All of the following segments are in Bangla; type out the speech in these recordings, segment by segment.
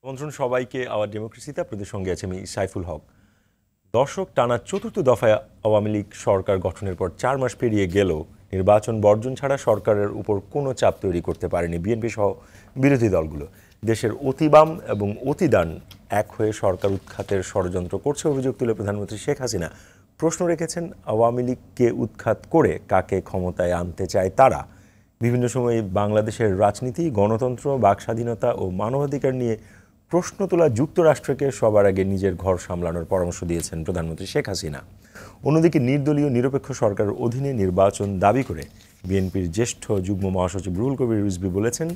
আমন্ত্রণ সবাইকে আওয়ার ডেমোক্রেসিতে। আপনাদের সঙ্গে আছে আমি সাইফুল হক। দর্শক, টানা চতুর্থ দফায় আওয়ামী লীগ সরকার গঠনের পর 4 মাস পেরিয়ে গেলেও নির্বাচন বর্জন ছাড়া সরকারের উপর কোনো চাপ তৈরি করতে পারেনি বিএনপি সহ বিরোধী দলগুলো। দেশের অতিবাম এবং অতিদান এক হয়ে সরকার উৎখাতের ষড়যন্ত্র করছে অভিযোগ তুলে প্রধানমন্ত্রী শেখ হাসিনা প্রশ্ন রেখেছেন, আওয়ামী লীগকে উৎখাত করে কাকে ক্ষমতায় আনতে চায় তারা। বিভিন্ন সময়ে বাংলাদেশের রাজনীতি, গণতন্ত্র, বাকস্বাধীনতা ও মানবাধিকার নিয়ে প্রশ্ন তোলা যুক্তরাষ্ট্রকে সবার আগে নিজের ঘর সামলানোর পরামর্শ দিয়েছেন প্রধানমন্ত্রী শেখ হাসিনা। অন্যদিকে নির্দলীয় নিরপেক্ষ সরকারের অধীনে নির্বাচন দাবি করে বিএনপির জ্যেষ্ঠ যুগ্ম মহাসচিব রুহুল কবির রিজভী বলেছেন,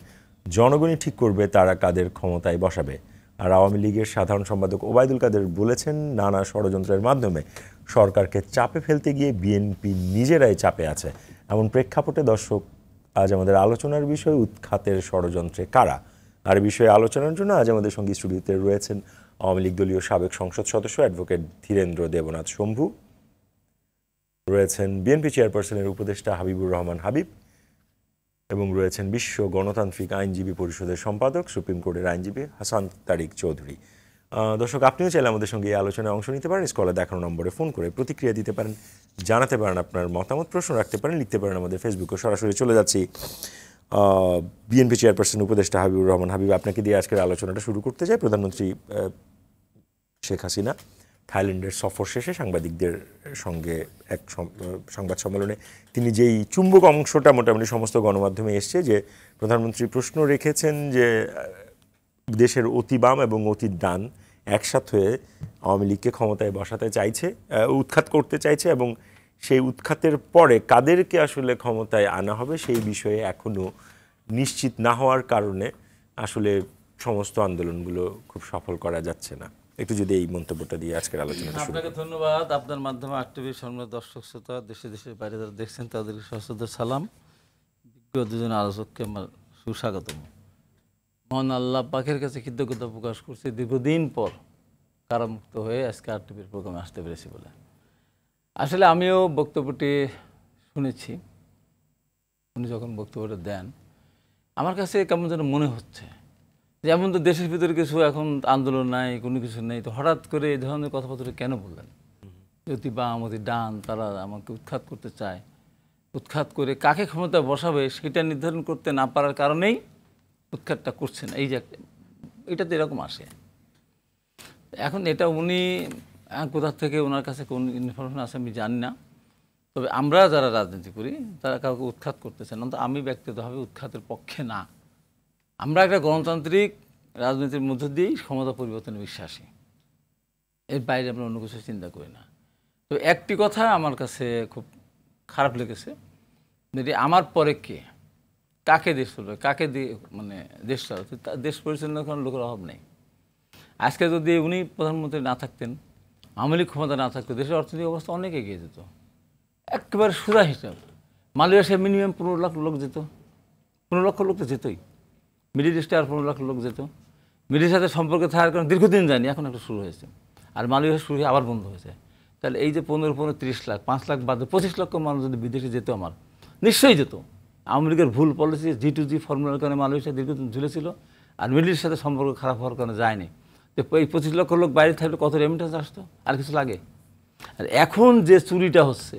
জনগণই ঠিক করবে তারা কাদের ক্ষমতায় বসাবে। আর আওয়ামী লীগের সাধারণ সম্পাদক ওবায়দুল কাদের বলেছেন, নানা ষড়যন্ত্রের মাধ্যমে সরকারকে চাপে ফেলতে গিয়ে বিএনপি নিজেরাই চাপে আছে। এমন প্রেক্ষাপটে দর্শক, আজ আমাদের আলোচনার বিষয় উৎখাতের ষড়যন্ত্রে কারা। আর বিষয়ে আলোচনার জন্য আজ আমাদের সঙ্গে স্টুডিওতে রয়েছেন আওয়ামী লীগ দলীয় সাবেক সংসদ সদস্য অ্যাডভোকেট ধীরেন্দ্র দেবনাথ শম্ভু, রয়েছেন বিএনপি চেয়ারপারসনের উপদেষ্টা হাবিবুর রহমান হাবিব, এবং রয়েছেন বিশ্ব গণতান্ত্রিক আইনজীবী পরিষদের সম্পাদক সুপ্রিম কোর্টের আইনজীবী হাসান তারিক চৌধুরী। দর্শক, আপনিও চাইলে আমাদের সঙ্গে এই আলোচনায় অংশ নিতে পারেন। স্কলে দেখানো নম্বরে ফোন করে প্রতিক্রিয়া দিতে পারেন, জানাতে পারেন আপনার মতামত, প্রশ্ন রাখতে পারেন, লিখতে পারেন আমাদের ফেসবুকে। সরাসরি চলে যাচ্ছি বিএনপি চেয়ারপারসন উপদেষ্টা হাবিবুর রহমান হাবিব, আপনাকে দিয়ে আজকের আলোচনাটা শুরু করতে চাই। প্রধানমন্ত্রী শেখ হাসিনা থাইল্যান্ডের সফর শেষে সাংবাদিকদের সঙ্গে এক সংবাদ সম্মেলনে তিনি যেই চুম্বক অংশটা মোটামুটি সমস্ত গণমাধ্যমে এসছে, যে প্রধানমন্ত্রী প্রশ্ন রেখেছেন যে দেশের অতি বাম এবং অতি ডান একসাথে হয়ে আওয়ামী লীগকে ক্ষমতায় বসাতে চাইছে, উৎখাত করতে চাইছে, এবং সেই উৎখাতের পরে কাদেরকে আসলে ক্ষমতায় আনা হবে সেই বিষয়ে এখনও নিশ্চিত না হওয়ার কারণে আসলে সমস্ত আন্দোলনগুলো খুব সফল করা যাচ্ছে না। একটু যদি এই মন্তব্যটা দিয়ে আজকের আলোচনা। আপনাকে ধন্যবাদ। আপনার মাধ্যমে আরটিভি সম্মানিত দর্শক শ্রোতা, দেশে দেশের বাইরে যারা দেখছেন তাদেরকে সশ্রদ্ধ সালাম। বিজ্ঞ দুজন আলোচককে আমার সুস্বাগতম। মহান আল্লাহ পাকের কাছে কৃতজ্ঞতা প্রকাশ করছি দীর্ঘদিন পর কারামুক্ত হয়ে আজকে আরটিভির প্রোগ্রামে আসতে পেরেছি বলে। আসলে আমিও বক্তব্যটি শুনেছি, উনি যখন বক্তব্যটা দেন আমার কাছে কেমন যেন মনে হচ্ছে যে এমন তো দেশের ভিতরে কিছু এখন আন্দোলন নাই, কোনো কিছু নেই, তো হঠাৎ করে এই ধরনের কথাবার্তা কেন বললেন? অতি বাম অতি ডান তারা আমাকে উৎখাত করতে চায়, উৎখাত করে কাকে ক্ষমতা বসাবে সেটা নির্ধারণ করতে না পারার কারণেই উৎখাতটা করছেন। এই যে এটা তো এরকম আসে। এখন এটা উনি কোথা থেকে ওনার কাছে কোন ইনফরমেশন আছে আমি জানি না, তবে আমরা যারা রাজনীতি করি তারা কাউকে উৎখাত করতেছেন না। তো আমি ব্যক্তিগতভাবে উৎখাতের পক্ষে না। আমরা একটা গণতান্ত্রিক রাজনীতির মধ্য দিয়েই ক্ষমতা পরিবর্তনে বিশ্বাসী, এর বাইরে আমরা অন্য কিছু চিন্তা করি না। তো একটি কথা আমার কাছে খুব খারাপ লেগেছে, যদি আমার পরে কে কাকে দেশ চলবে, কাকে মানে দেশ চালাতে, দেশ পরিচালনা করার লোকের অভাব নেই। আজকে যদি উনি প্রধানমন্ত্রী না থাকতেন, আওয়ামী লীগ ক্ষমতা না থাকতো, দেশের অর্থনৈতিক অবস্থা অনেক এগিয়ে যেত। একেবারে সুরা হিসাব মালয়েশিয়া মিনিমাম 15 লাখ লোক যেত, 15 লক্ষ লোক তো যেতই। মিডিল ইস্টে আর 15 লাখ লোক যেত। মিডিল সাথে সম্পর্কে থাকার কারণে দীর্ঘদিন যায়নি, এখন একটা শুরু হয়েছে। আর মালয়েশিয়া শুরু হয়ে আবার বন্ধ হয়েছে। তাহলে এই যে 15-30 লাখ, 5 লাখ বাদে 25 লক্ষ মানুষ যদি বিদেশে যেত, আমার নিশ্চয়ই যেত। আওয়ামী লীগের ভুল পলিসি G2G ফর্মুলার কারণে মালয়েশিয়া দীর্ঘদিন ঝুলেছিল, আর মিডিল ইস্টের সাথে সম্পর্ক খারাপ হওয়ার কারণে যায়নি। তো এই 25 লক্ষ লোক বাইরে থাকলে কত রেমিটেন্স আসতো, আর কিছু লাগে? আর এখন যে চুরিটা হচ্ছে,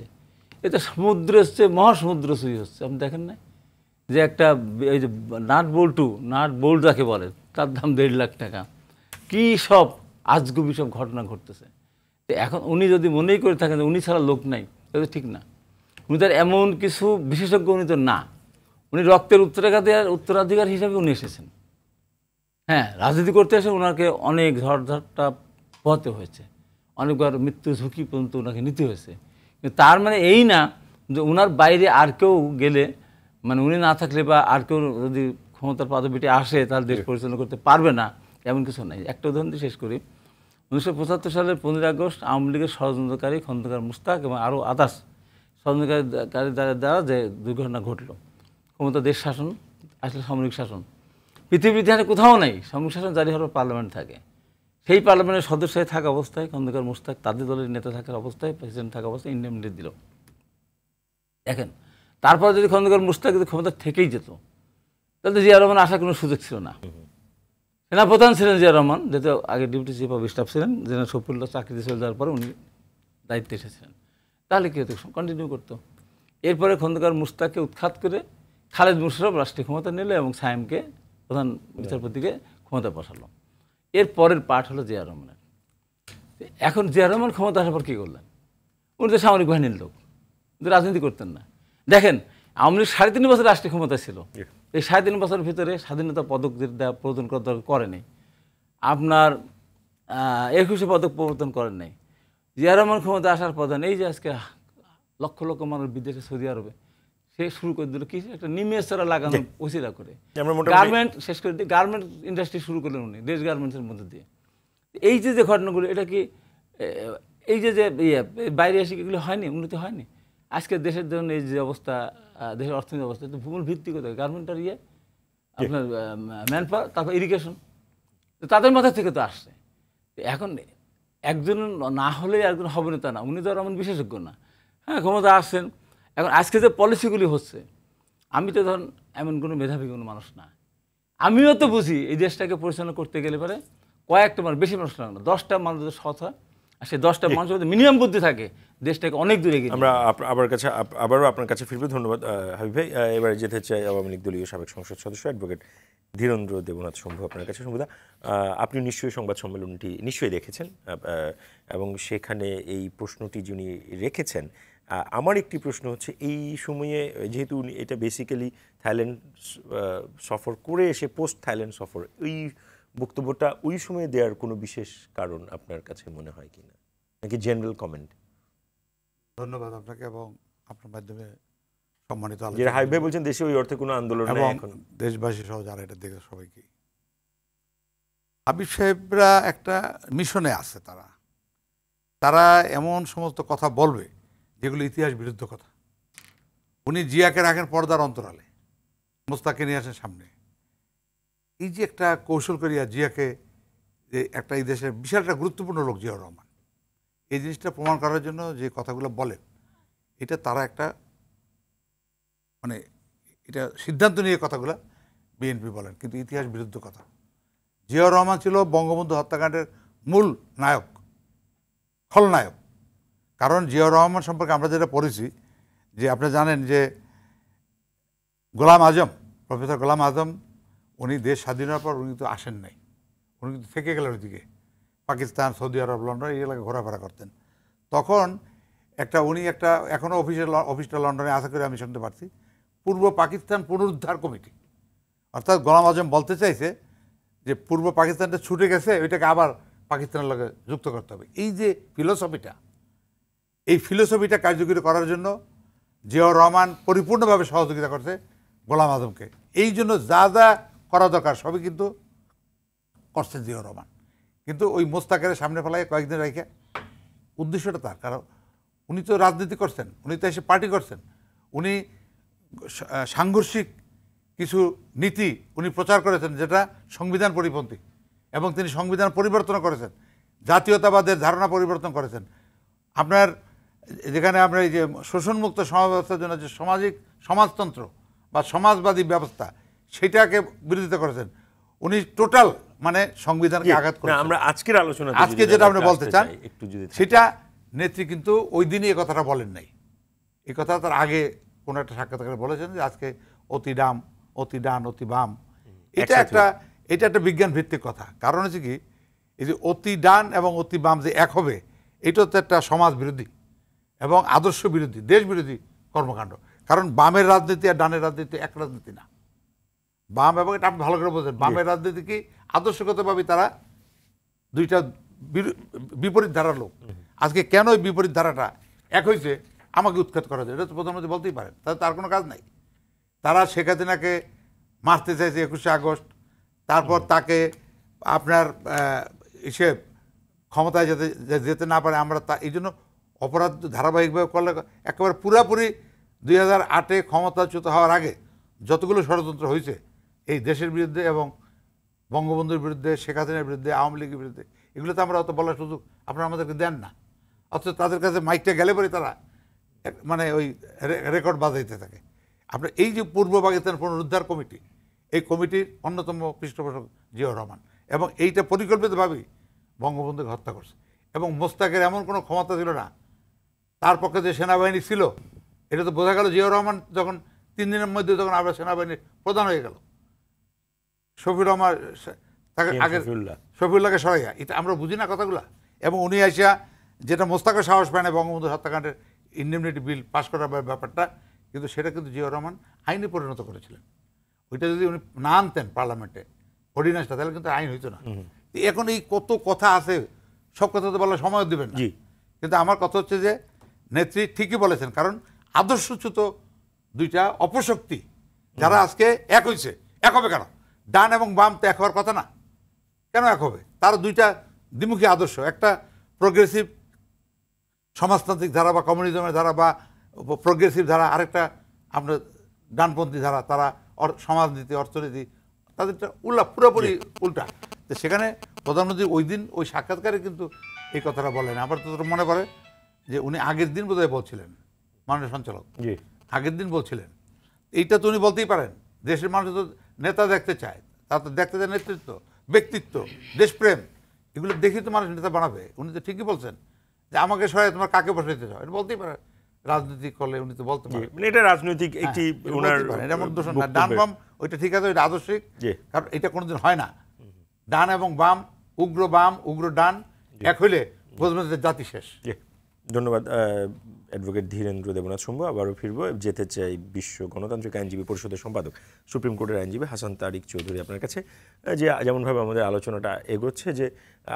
এটা সমুদ্রের চেয়ে মহাসমুদ্র চুরি হচ্ছে। আপনি দেখেন না যে একটা এই যে নাট বোল্ট যাকে বলে, তার দাম 1.5 লাখ টাকা। কী সব আজগুবি সব ঘটনা ঘটতেছে। তো এখন উনি যদি মনেই করে থাকেন উনি ছাড়া লোক নাই, এটা ঠিক না। উনি তার এমন কিছু বিশেষজ্ঞ উনি তো না, উনি রক্তের উত্তরাধিকার হিসাবে উনি এসেছেন। হ্যাঁ, রাজনীতি করতে এসে ওনাকে অনেক ঝড়ঝাপটা পোহাতে হয়েছে, অনেকবার মৃত্যু ঝুঁকি পর্যন্ত ওনাকে নিতে হয়েছে। কিন্তু তার মানে এই না যে ওনার বাইরে আর কেউ গেলে, মানে উনি না থাকলে বা আর কেউ যদি ক্ষমতার পদবিটি আসে তাহলে দেশ পরিচালনা করতে পারবে না, এমন কিছু নাই। একটা উদাহরণ দিয়ে শেষ করি। 1975 সালের 15 আগস্ট আওয়ামী লীগের ষড়যন্ত্রকারী খন্দকার মুস্তাক এবং আরও আদার্স ষড়যন্ত্রকারী দ্বারা যে দুর্ঘটনা ঘটল, ক্ষমতা দেশ শাসন আসলে সামরিক শাসন। পৃথিবীর ইতিহাসে কোথাও নেই সামরিক শাসন জারি হওয়ার পার্লামেন্ট থাকে। সেই পার্লামেন্টের সদস্য হয়ে থাকা অবস্থায় খন্দকার মুস্তাক তাদের দলের নেতা থাকার অবস্থায়, প্রেসিডেন্ট থাকা অবস্থায় ইন্ডেমনিটি দিল। দেখেন, তারপর যদি খন্দকার মুস্তাক যদি ক্ষমতা থেকেই যেত তাহলে জিয়া রহমান আসার কোনো সুযোগ ছিল না। সেনাপ্রধান ছিলেন জিয়া রহমান, যেহেতু আগে ডিউটি চিফ অফ স্টাফ ছিলেন, জেনারেল শফিউল্লাহ চাকরিতে চলে যাওয়ার পরে উনি দায়িত্বে এসেছিলেন। তাহলে কি হতো, কন্টিনিউ করতো। এরপরে খন্দকার মুশতাককে উৎখাত করে খালেদ মুশাররফ রাষ্ট্রীয় ক্ষমতা নিল এবং সায়েমকে প্রধান বিচারপতিকে ক্ষমতা বসালো। এর পরের পার্ট হলো জিয়া রহমানের। এখন জিয়া রহমান ক্ষমতা আসার পর কী করলেন? উনি তো সামরিক বাহিনীর লোক, কিন্তু রাজনীতি করতেন না। দেখেন, আওয়ামী লীগ 3.5 বছর রাষ্ট্রীয় ক্ষমতা ছিল। এই 3.5 বছরের ভিতরে স্বাধীনতা পদক দেওয়া প্রদান করা দরকার করেনি, আপনার 21শে পদক প্রবর্তন করেন নাই। জিয়া রহমান ক্ষমতা আসার প্রধান এই যে আজকে লক্ষ লক্ষ মানুষ বিদেশে সৌদি আরবে, সে শুরু করে দিল কি একটা নিমেষরা লাগানো ওসিরা করে গার্মেন্ট, শেষ করে দিয়ে গার্মেন্ট ইন্ডাস্ট্রি শুরু করলেন উনি দেশ গার্মেন্টসের মধ্যে দিয়ে। এই যে ঘটনাগুলো, এটা কি এই যে বাইরে এসে এগুলো হয়নি, উন্নতি হয়নি? আজকে দেশের জন্য এই যে অবস্থা, দেশের অর্থনৈতিক অবস্থা, তো মূল ভিত্তি কোথায়? গার্মেন্ট আর আপনার ম্যান পাওয়ার, তারপর ইরিগেশন, তাদের মাথা থেকে তো আসছে। এখন একজন না হলে একজন হবে না তা না, উনি তো আর এমন বিশেষজ্ঞ না। হ্যাঁ, ক্ষমতা আসছেন। এখন আজকে যে পলিসিগুলি হচ্ছে, আমি তো ধরুন এমন কোনো মেধাবী কোনো মানুষ না, আমিও তো বুঝি এই দেশটাকে পরিচালনা করতে গেলে পরে কয়েকটা মানুষ, বেশি মানুষ লাগে না, 10টা মানুষ যদি সৎ হয়, আর সেই 10টা মানুষের মধ্যে মিনিমাম বুদ্ধি থাকে, দেশটাকে অনেক দূরে এগিয়ে আমরা আবারও আপনার কাছে ফিরবো। ধন্যবাদ হাবিব ভাই। এবারে যেতে চাই আওয়ামী লীগ দলীয় সাবেক সংসদ সদস্য অ্যাডভোকেট ধীরেন্দ্র দেবনাথ শম্ভু আপনার কাছে। শম্ভুদা, আপনি নিশ্চয়ই সংবাদ সম্মেলনটি নিশ্চয়ই দেখেছেন এবং সেখানে এই প্রশ্নটি যিনি রেখেছেন, আমার একটি প্রশ্ন হচ্ছে, এই সময়ে যেহেতু এটা বেসিক্যালি থাইল্যান্ড সফর করে এসে পোস্ট থাইল্যান্ড সফর, ওই বক্তব্যটা ওই সময়ে দেওয়ার কোনো বিশেষ কারণ আপনার কাছে মনে হয় কিনা, নাকি জেনারেল কমেন্ট? ধন্যবাদ আপনাকে এবং আপনার মাধ্যমে সম্মানিত যেটা হাবিব ভাই বলছেন দেশে ওই অর্থে কোনো আন্দোলন নেই এখন, দেশবাসী সহ যারা এটা দেখে সবাইকে। হাবিব সাহেবরা একটা মিশনে আছে, তারা এমন সমস্ত কথা বলবে যেগুলো ইতিহাস বিরুদ্ধ কথা। উনি জিয়াকে রাখেন পর্দার অন্তরালে, মোস্তাককে নিয়ে আসেন সামনে। এই যে একটা কৌশল করিয়া জিয়াকে, যে একটা এই দেশের বিশাল একটা গুরুত্বপূর্ণ লোক জিয়াউর রহমান, এই জিনিসটা প্রমাণ করার জন্য যে কথাগুলো বলেন, এটা তারা একটা মানে এটা সিদ্ধান্ত নিয়ে কথাগুলো বিএনপি বলেন, কিন্তু ইতিহাস বিরুদ্ধ কথা। জিয়াউর রহমান ছিল বঙ্গবন্ধু হত্যাকাণ্ডের মূল নায়ক, খলনায়ক। কারণ জিয়াউর রহমান সম্পর্কে আমরা যেটা পড়েছি, যে আপনি জানেন যে গোলাম আজম, প্রফেসর গোলাম আজম, উনি দেশ স্বাধীন হওয়ার পর উনি তো আসেন নাই, উনি কিন্তু থেকে গেলেন ওইদিকে পাকিস্তান, সৌদি আরব, লন্ডন এই এলাকায় ঘোরাফেরা করতেন। তখন উনি এখনও অফিসটা লন্ডনে আশা করে আমি শুনতে পারছি, পূর্ব পাকিস্তান পুনরুদ্ধার কমিটি। অর্থাৎ গোলাম আজম বলতে চাইছে যে পূর্ব পাকিস্তানটা ছুটে গেছে, ওইটাকে আবার পাকিস্তানের লগে যুক্ত করতে হবে। এই যে ফিলোসফিটা কার্যকরী করার জন্য জিয়াউর রহমান পরিপূর্ণভাবে সহযোগিতা করছে গোলাম আজমকে। এই জন্য যা যা করা দরকার সবই কিন্তু করছেন জিয়াউর রহমান। কিন্তু ওই মোস্তাকের সামনে ফেলায় কয়েকদিন রেখে, উদ্দেশ্যটা তার, কারণ উনি তো রাজনীতি করছেন, উনি তো এসে পার্টি করছেন, উনি সাংঘর্ষিক কিছু নীতি উনি প্রচার করেছেন যেটা সংবিধান পরিপন্থী, এবং তিনি সংবিধান পরিবর্তন করেছেন, জাতীয়তাবাদের ধারণা পরিবর্তন করেছেন। আপনার যেখানে আমরা এই যে শোষণমুক্ত সমাজ ব্যবস্থার জন্য যে সমাজতন্ত্র বা সমাজবাদী ব্যবস্থা, সেটাকে বিরোধিতা করেছেন উনি। টোটাল মানে সংবিধানকে আঘাত করেছেন। আমরা আজকের আলোচনা আজকে যেটা আপনি বলতে চান সেটা নেত্রী কিন্তু ওই দিনই এই কথাটা বলেন নাই। এই কথা তার আগে কোনো একটা সাক্ষাৎকারে বলেছেন যে আজকে অতি ডান অতি বাম, এটা একটা বিজ্ঞান ভিত্তিক কথা। কারণ হচ্ছে কি, এই যে অতি ডান এবং অতি বাম যে এক হবে, এটা তো একটা সমাজ বিরোধী এবং আদর্শ বিরোধী, দেশ বিরোধী কর্মকাণ্ড। কারণ বামের রাজনীতি আর ডানের রাজনীতি এক রাজনীতি না। বাম এবং এটা আপনি ভালো করে বলছেন, বামের রাজনীতি কি আদর্শগতভাবে তারা দুইটা বিপরীত ধারার লোক। আজকে কেন ওই বিপরীত ধারাটা এক হয়েছে আমাকে উৎখাত করা যায়, এটা তো প্রধানমন্ত্রী বলতেই পারেন, তার কোনো কাজ নাই। তারা শেখ হাসিনাকে মারতে চাইছে 21শে আগস্ট, তারপর তাকে আপনার ক্ষমতায় যেতে না পারে, আমরা এই জন্য অপরাধ ধারাবাহিকভাবে করলে একেবারে পুরাপুরি 2008-এ ক্ষমতাচ্যুত হওয়ার আগে যতগুলো ষড়যন্ত্র হয়েছে এই দেশের বিরুদ্ধে এবং বঙ্গবন্ধুর বিরুদ্ধে, শেখ হাসিনার বিরুদ্ধে, আওয়ামী লীগের বিরুদ্ধে, এগুলো তো আমরা অত বলার সুযোগ আপনারা আমাদেরকে দেন না। অথচ তাদের কাছে মাইকটা গেলে পরে তারা মানে ওই রেকর্ড বাজাইতে থাকে। আপনার এই যে পূর্ব পাকিস্তান পুনরুদ্ধার কমিটি, এই কমিটির অন্যতম পৃষ্ঠপোষক জিয়াউর রহমান, এবং এইটা পরিকল্পিতভাবেই বঙ্গবন্ধুকে হত্যা করছে। এবং মোস্তাকের এমন কোনো ক্ষমতা ছিল না, তার পক্ষে যে সেনাবাহিনী ছিল এটা তো বোঝা গেল জিয়াউর রহমান যখন 3 দিনের মধ্যে যখন আবার সেনাবাহিনীর প্রধান হয়ে গেল, শফিউর রহমান তাকে আগে শফিউল্লাহকে সরাইয়া, এটা আমরা বুঝি না কথাগুলা। এবং উনি আসিয়া যেটা মোস্তাকের সাহস পায় না বঙ্গবন্ধু হত্যাকাণ্ডের ইন্ডেমনিটি বিল পাশ করার ব্যাপারটা, কিন্তু সেটা কিন্তু জিয়াউর রহমান আইনে পরিণত করেছিলেন। ওইটা যদি উনি না আনতেন পার্লামেন্টে অর্ডিন্যান্সটা, তাহলে কিন্তু আইন হইতো না। এখন এই কত কথা আছে, সব কথা তো বলার সময় দেবেন না, কিন্তু আমার কথা হচ্ছে যে নেত্রী ঠিকই বলেছেন, কারণ আদর্শচ্যুত দুইটা অপশক্তি যারা আজকে এক হয়েছে, এক হবে কেন? ডান এবং বাম তো এক হওয়ার কথা না, কেন এক হবে? তার দুইটা দ্বিমুখী আদর্শ, একটা প্রোগ্রেসিভ সমাজতান্ত্রিক ধারা বা কমিউনিজমের ধারা বা প্রোগ্রেসিভ ধারা, আরেকটা আপনার ডানপন্থী ধারা, তারা সমাজনীতি অর্থনীতি তাদেরটা পুরোপুরি উল্টা। তো সেখানে প্রধানমন্ত্রী ওই দিন ওই সাক্ষাৎকারে কিন্তু এই কথাটা বলেন। আমার তো মনে পড়ে যে উনি আগের দিন বোধহয় বলছিলেন, মাননীয় সঞ্চালক আগের দিন বলছিলেন, এইটা তো উনি বলতেই পারেন, দেশের মানুষ তো নেতা দেখতে চায়, তার তো দেখতে চায় নেতৃত্ব, ব্যক্তিত্ব, দেশপ্রেম, এগুলো দেখি তো মানুষ নেতা বানাবে। উনি তো ঠিকই বলছেন যে আমাকে সরাই তোমার কাকে বসাইতে চাও, এটা বলতেই পারে, রাজনীতি করলে উনি তো বলতে পারেন, এটা রাজনৈতিক একটি ওনার এটা এমন দোষ না। ডান বাম ওইটা ঠিক আছে, ওইটা আদর্শিক, কারণ এটা কোনোদিন হয় না। ডান এবং বাম, উগ্র বাম উগ্র ডান এক হইলে বুঝবেন যে জাতি শেষ। ধন্যবাদ অ্যাডভোকেট ধীরেন্দ্র দেবনাথ শম্ভু। আবারও ফিরবো, যেতে চাই বিশ্ব গণতান্ত্রিক আইনজীবী পরিষদের সম্পাদক, সুপ্রিম কোর্টের আইনজীবী হাসান তারিক চৌধুরী আপনার কাছে। যে যেমনভাবে আমাদের আলোচনাটা এগোচ্ছে, যে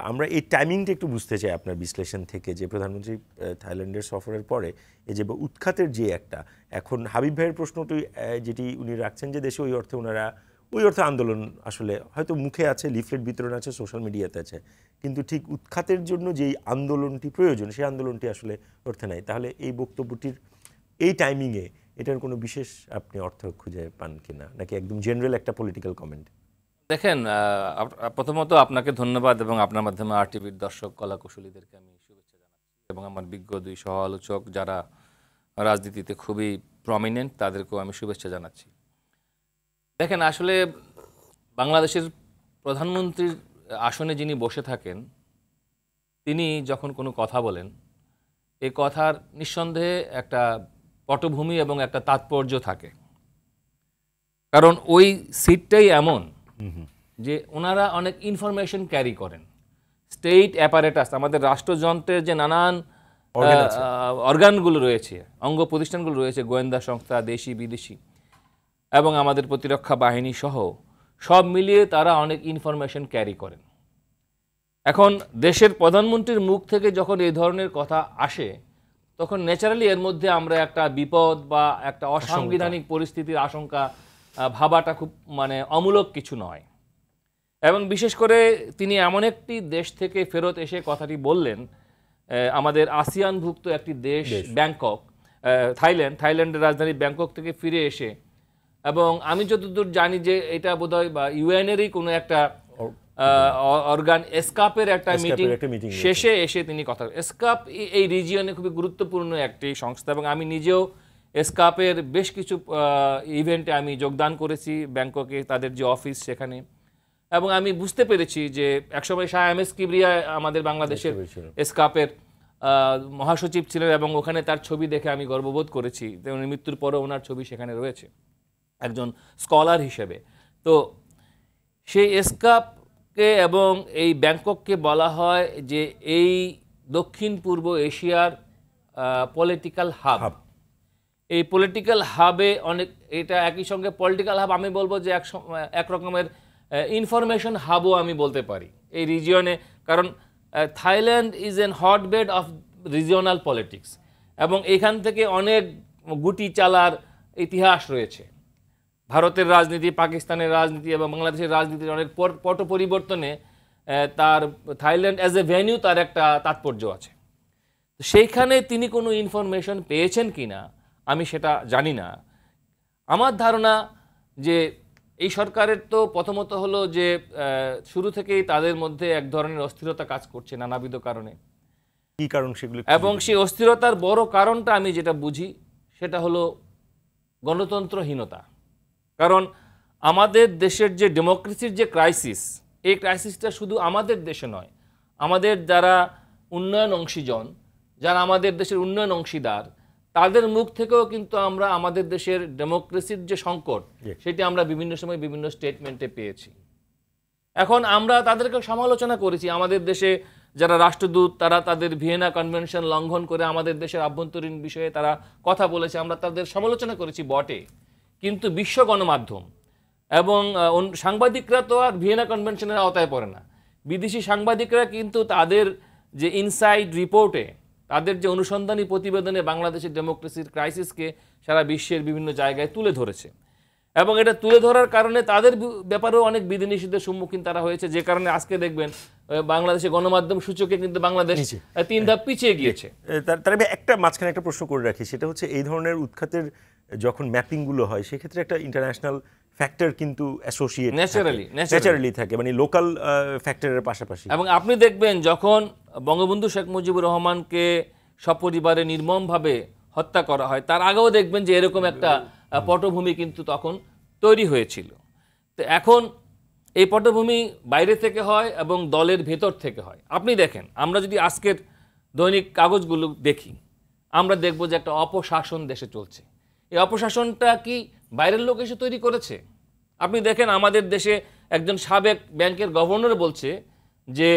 আমরা এই টাইমিংটা একটু বুঝতে চাই আপনার বিশ্লেষণ থেকে, যে প্রধানমন্ত্রী থাইল্যান্ডের সফরের পরে এই যে উৎখাতের যে একটা, এখন হাবিব ভাইয়ের প্রশ্নটি যেটি উনি রাখছেন, যে দেশে ওই অর্থে আন্দোলন আসলে হয়তো মুখে আছে, লিফলেট বিতরণ আছে, সোশ্যাল মিডিয়াতে আছে, কিন্তু ঠিক উৎখাতের জন্য যেই আন্দোলনটি প্রয়োজন সেই আন্দোলনটি আসলে অর্থে নাই। তাহলে এই বক্তব্যটির এই টাইমিংয়ে এটার কোনো বিশেষ আপনি অর্থ খুঁজে পান কিনা, নাকি একদম জেনারেল একটা পলিটিক্যাল কমেন্ট? দেখেন, প্রথমত আপনাকে ধন্যবাদ এবং আপনার মাধ্যমে আরটিভির দর্শক কলাকুশলীদেরকে আমি শুভেচ্ছা জানাচ্ছি, এবং আমার বিজ্ঞ দুই সহ আলোচক যারা রাজনীতিতে খুবই প্রমিনেন্ট তাদেরকেও আমি শুভেচ্ছা জানাচ্ছি। দেখেন, আসলে বাংলাদেশের প্রধানমন্ত্রীর আসনে যিনি বসে থাকেন, তিনি যখন কোনো কথা বলেন, এই কথার নিঃসন্দেহে একটা পটভূমি এবং একটা তাৎপর্য থাকে। কারণ ওই সিটটাই এমন যে ওনারা অনেক ইনফরমেশন ক্যারি করেন। স্টেট অ্যাপারেটাস, আমাদের রাষ্ট্রযন্ত্রের যে নানান অর্গানগুলো রয়েছে, অঙ্গ প্রতিষ্ঠানগুলো রয়েছে, গোয়েন্দা সংস্থা, দেশি বিদেশি এবং আমাদের প্রতিরক্ষা বাহিনী সহ সব মিলিয়ে তারা অনেক ইনফরমেশন ক্যারি করেন। এখন দেশের প্রধানমন্ত্রীর মুখ থেকে যখন এই ধরনের কথা আসে, তখন ন্যাচারালি এর মধ্যে আমরা একটা বিপদ বা একটা অসাংবিধানিক পরিস্থিতির আশঙ্কা ভাবাটা খুব অমূলক কিছু নয়। এবং বিশেষ করে তিনি এমন একটি দেশ থেকে ফেরত এসে কথাটি বললেন, আমাদের আসিয়ানভুক্ত একটি দেশ ব্যাংকক, থাইল্যান্ডের রাজধানী ব্যাংকক থেকে ফিরে এসে, এবং আমি যতদূর জানি যে এটা বোধহয় বা ইউএনেরই কোনো একটা অর্গান এসকাপের একটা মিটিং শেষে এসে তিনি কথা, এসকাপ এই রিজিয়নে খুবই গুরুত্বপূর্ণ একটি সংস্থা, এবং আমি নিজেও এসকাপের বেশ কিছু ইভেন্টে আমি যোগদান করেছি ব্যাংককে, তাদের যে অফিস সেখানে। এবং আমি বুঝতে পেরেছি যে একসময় শাহ এম এস কিবরিয়া আমাদের বাংলাদেশের এসকাপের মহাসচিব ছিলেন, এবং ওখানে তার ছবি দেখে আমি গর্ববোধ করেছি। উনি মৃত্যুর পরও ওনার ছবি সেখানে রয়েছে একজন স্কলার হিসেবে। তো সেই এসকাপকে এবং এই ব্যাংকককে বলা হয় যে এই দক্ষিণ পূর্ব এশিয়ার পলিটিক্যাল হাব। এই পলিটিক্যাল হাবে অনেক, এটা একই সঙ্গে পলিটিক্যাল হাব আমি বলবো যে এক রকমের ইনফরমেশন হাবও আমি বলতে পারি এই রিজিয়নে, কারণ Thailand is an hotbed of regional politics, এবং এখান থেকে অনেক গুটি চালার ইতিহাস রয়েছে। ভারতের রাজনীতি, পাকিস্তানের রাজনীতি এবং বাংলাদেশের রাজনীতির অনেক পট পরিবর্তনে তার থাইল্যান্ড অ্যাজ এ ভেন্যু তার একটা তাৎপর্য আছে। সেইখানে তিনি কোনো ইনফরমেশন পেয়েছেন কি না আমি সেটা জানি না। আমার ধারণা যে এই সরকারের তো প্রথমত হলো যে শুরু থেকেই তাদের মধ্যে এক ধরনের অস্থিরতা কাজ করছে নানাবিধ কারণে। কি কারণ সেগুলো? এবং সেই অস্থিরতার বড় কারণটা আমি যেটা বুঝি সেটা হলো গণতন্ত্রহীনতা। কারণ আমাদের দেশের যে ডেমোক্রেসির যে ক্রাইসিস, এই ক্রাইসিসটা শুধু আমাদের দেশে নয়, আমাদের যারা উন্নয়ন অংশীজন, যারা আমাদের দেশের উন্নয়ন অংশীদার, তাদের মুখ থেকেও কিন্তু আমরা আমাদের দেশের ডেমোক্রেসির যে সংকট সেটি আমরা বিভিন্ন সময় বিভিন্ন স্টেটমেন্টে পেয়েছি। এখন আমরা তাদেরকে সমালোচনা করেছি। আমাদের দেশে যারা রাষ্ট্রদূত, তারা তাদের ভিয়েনা কনভেনশন লঙ্ঘন করে আমাদের দেশের আভ্যন্তরীণ বিষয়ে তারা কথা বলেছে, আমরা তাদের সমালোচনা করেছি বটে, কিন্তু বিশ্ব গণমাধ্যম এবং সাংবাদিকরা তো আর ভিয়েনা কনভেনশনের আওতায় পড়ে না। বিদেশি সাংবাদিকরা কিন্তু তাদের যে ইনসাইড রিপোর্টে, তাদের যে অনুসন্ধানী প্রতিবেদনে বাংলাদেশের ডেমোক্রেসির ক্রাইসিসকে সারা বিশ্বের বিভিন্ন জায়গায় তুলে ধরেছে, এবং এটা তুলে ধরার কারণে তাদের ব্যাপারেও অনেক বিধিনিষেধের সম্মুখীন তারা হয়েছে, যে কারণে আজকে দেখবেন বাংলাদেশে গণমাধ্যম সূচকে কিন্তু বাংলাদেশ 3 ধাপ পিছিয়ে গিয়েছে। তার আমি একটা মাঝখানে একটা প্রশ্ন করে রাখি, সেটা হচ্ছে এই ধরনের উৎখাতের যখন ম্যাপিংগুলো হয় সেক্ষেত্রে একটা ইন্টারন্যাশনাল ফ্যাক্টর কিন্তু অ্যাসোসিয়েট ন্যাচারালি থাকে, মানে লোকাল ফ্যাক্টরের পাশাপাশি। এবং আপনি দেখবেন যখন বঙ্গবন্ধু শেখ মুজিবুর রহমানকে সপরিবারে নির্মমভাবে হত্যা করা হয়, তার আগেও দেখবেন যে এরকম একটা পটভূমি কিন্তু তখন তৈরি হয়েছিল। তো এখন এই পটভূমি বাইরে থেকে হয় এবং দলের ভেতর থেকে হয়। আপনি দেখেন, আমরা যদি আজকের দৈনিক কাগজগুলো দেখি, আমরা দেখব যে একটা অপশাসন দেশে চলছে। এই অপশাসনটা কি বাইরের লোক এসে তৈরি করেছে? আপনি দেখেন আমাদের দেশে একজন সাবেক ব্যাংকের গভর্নর বলছে যে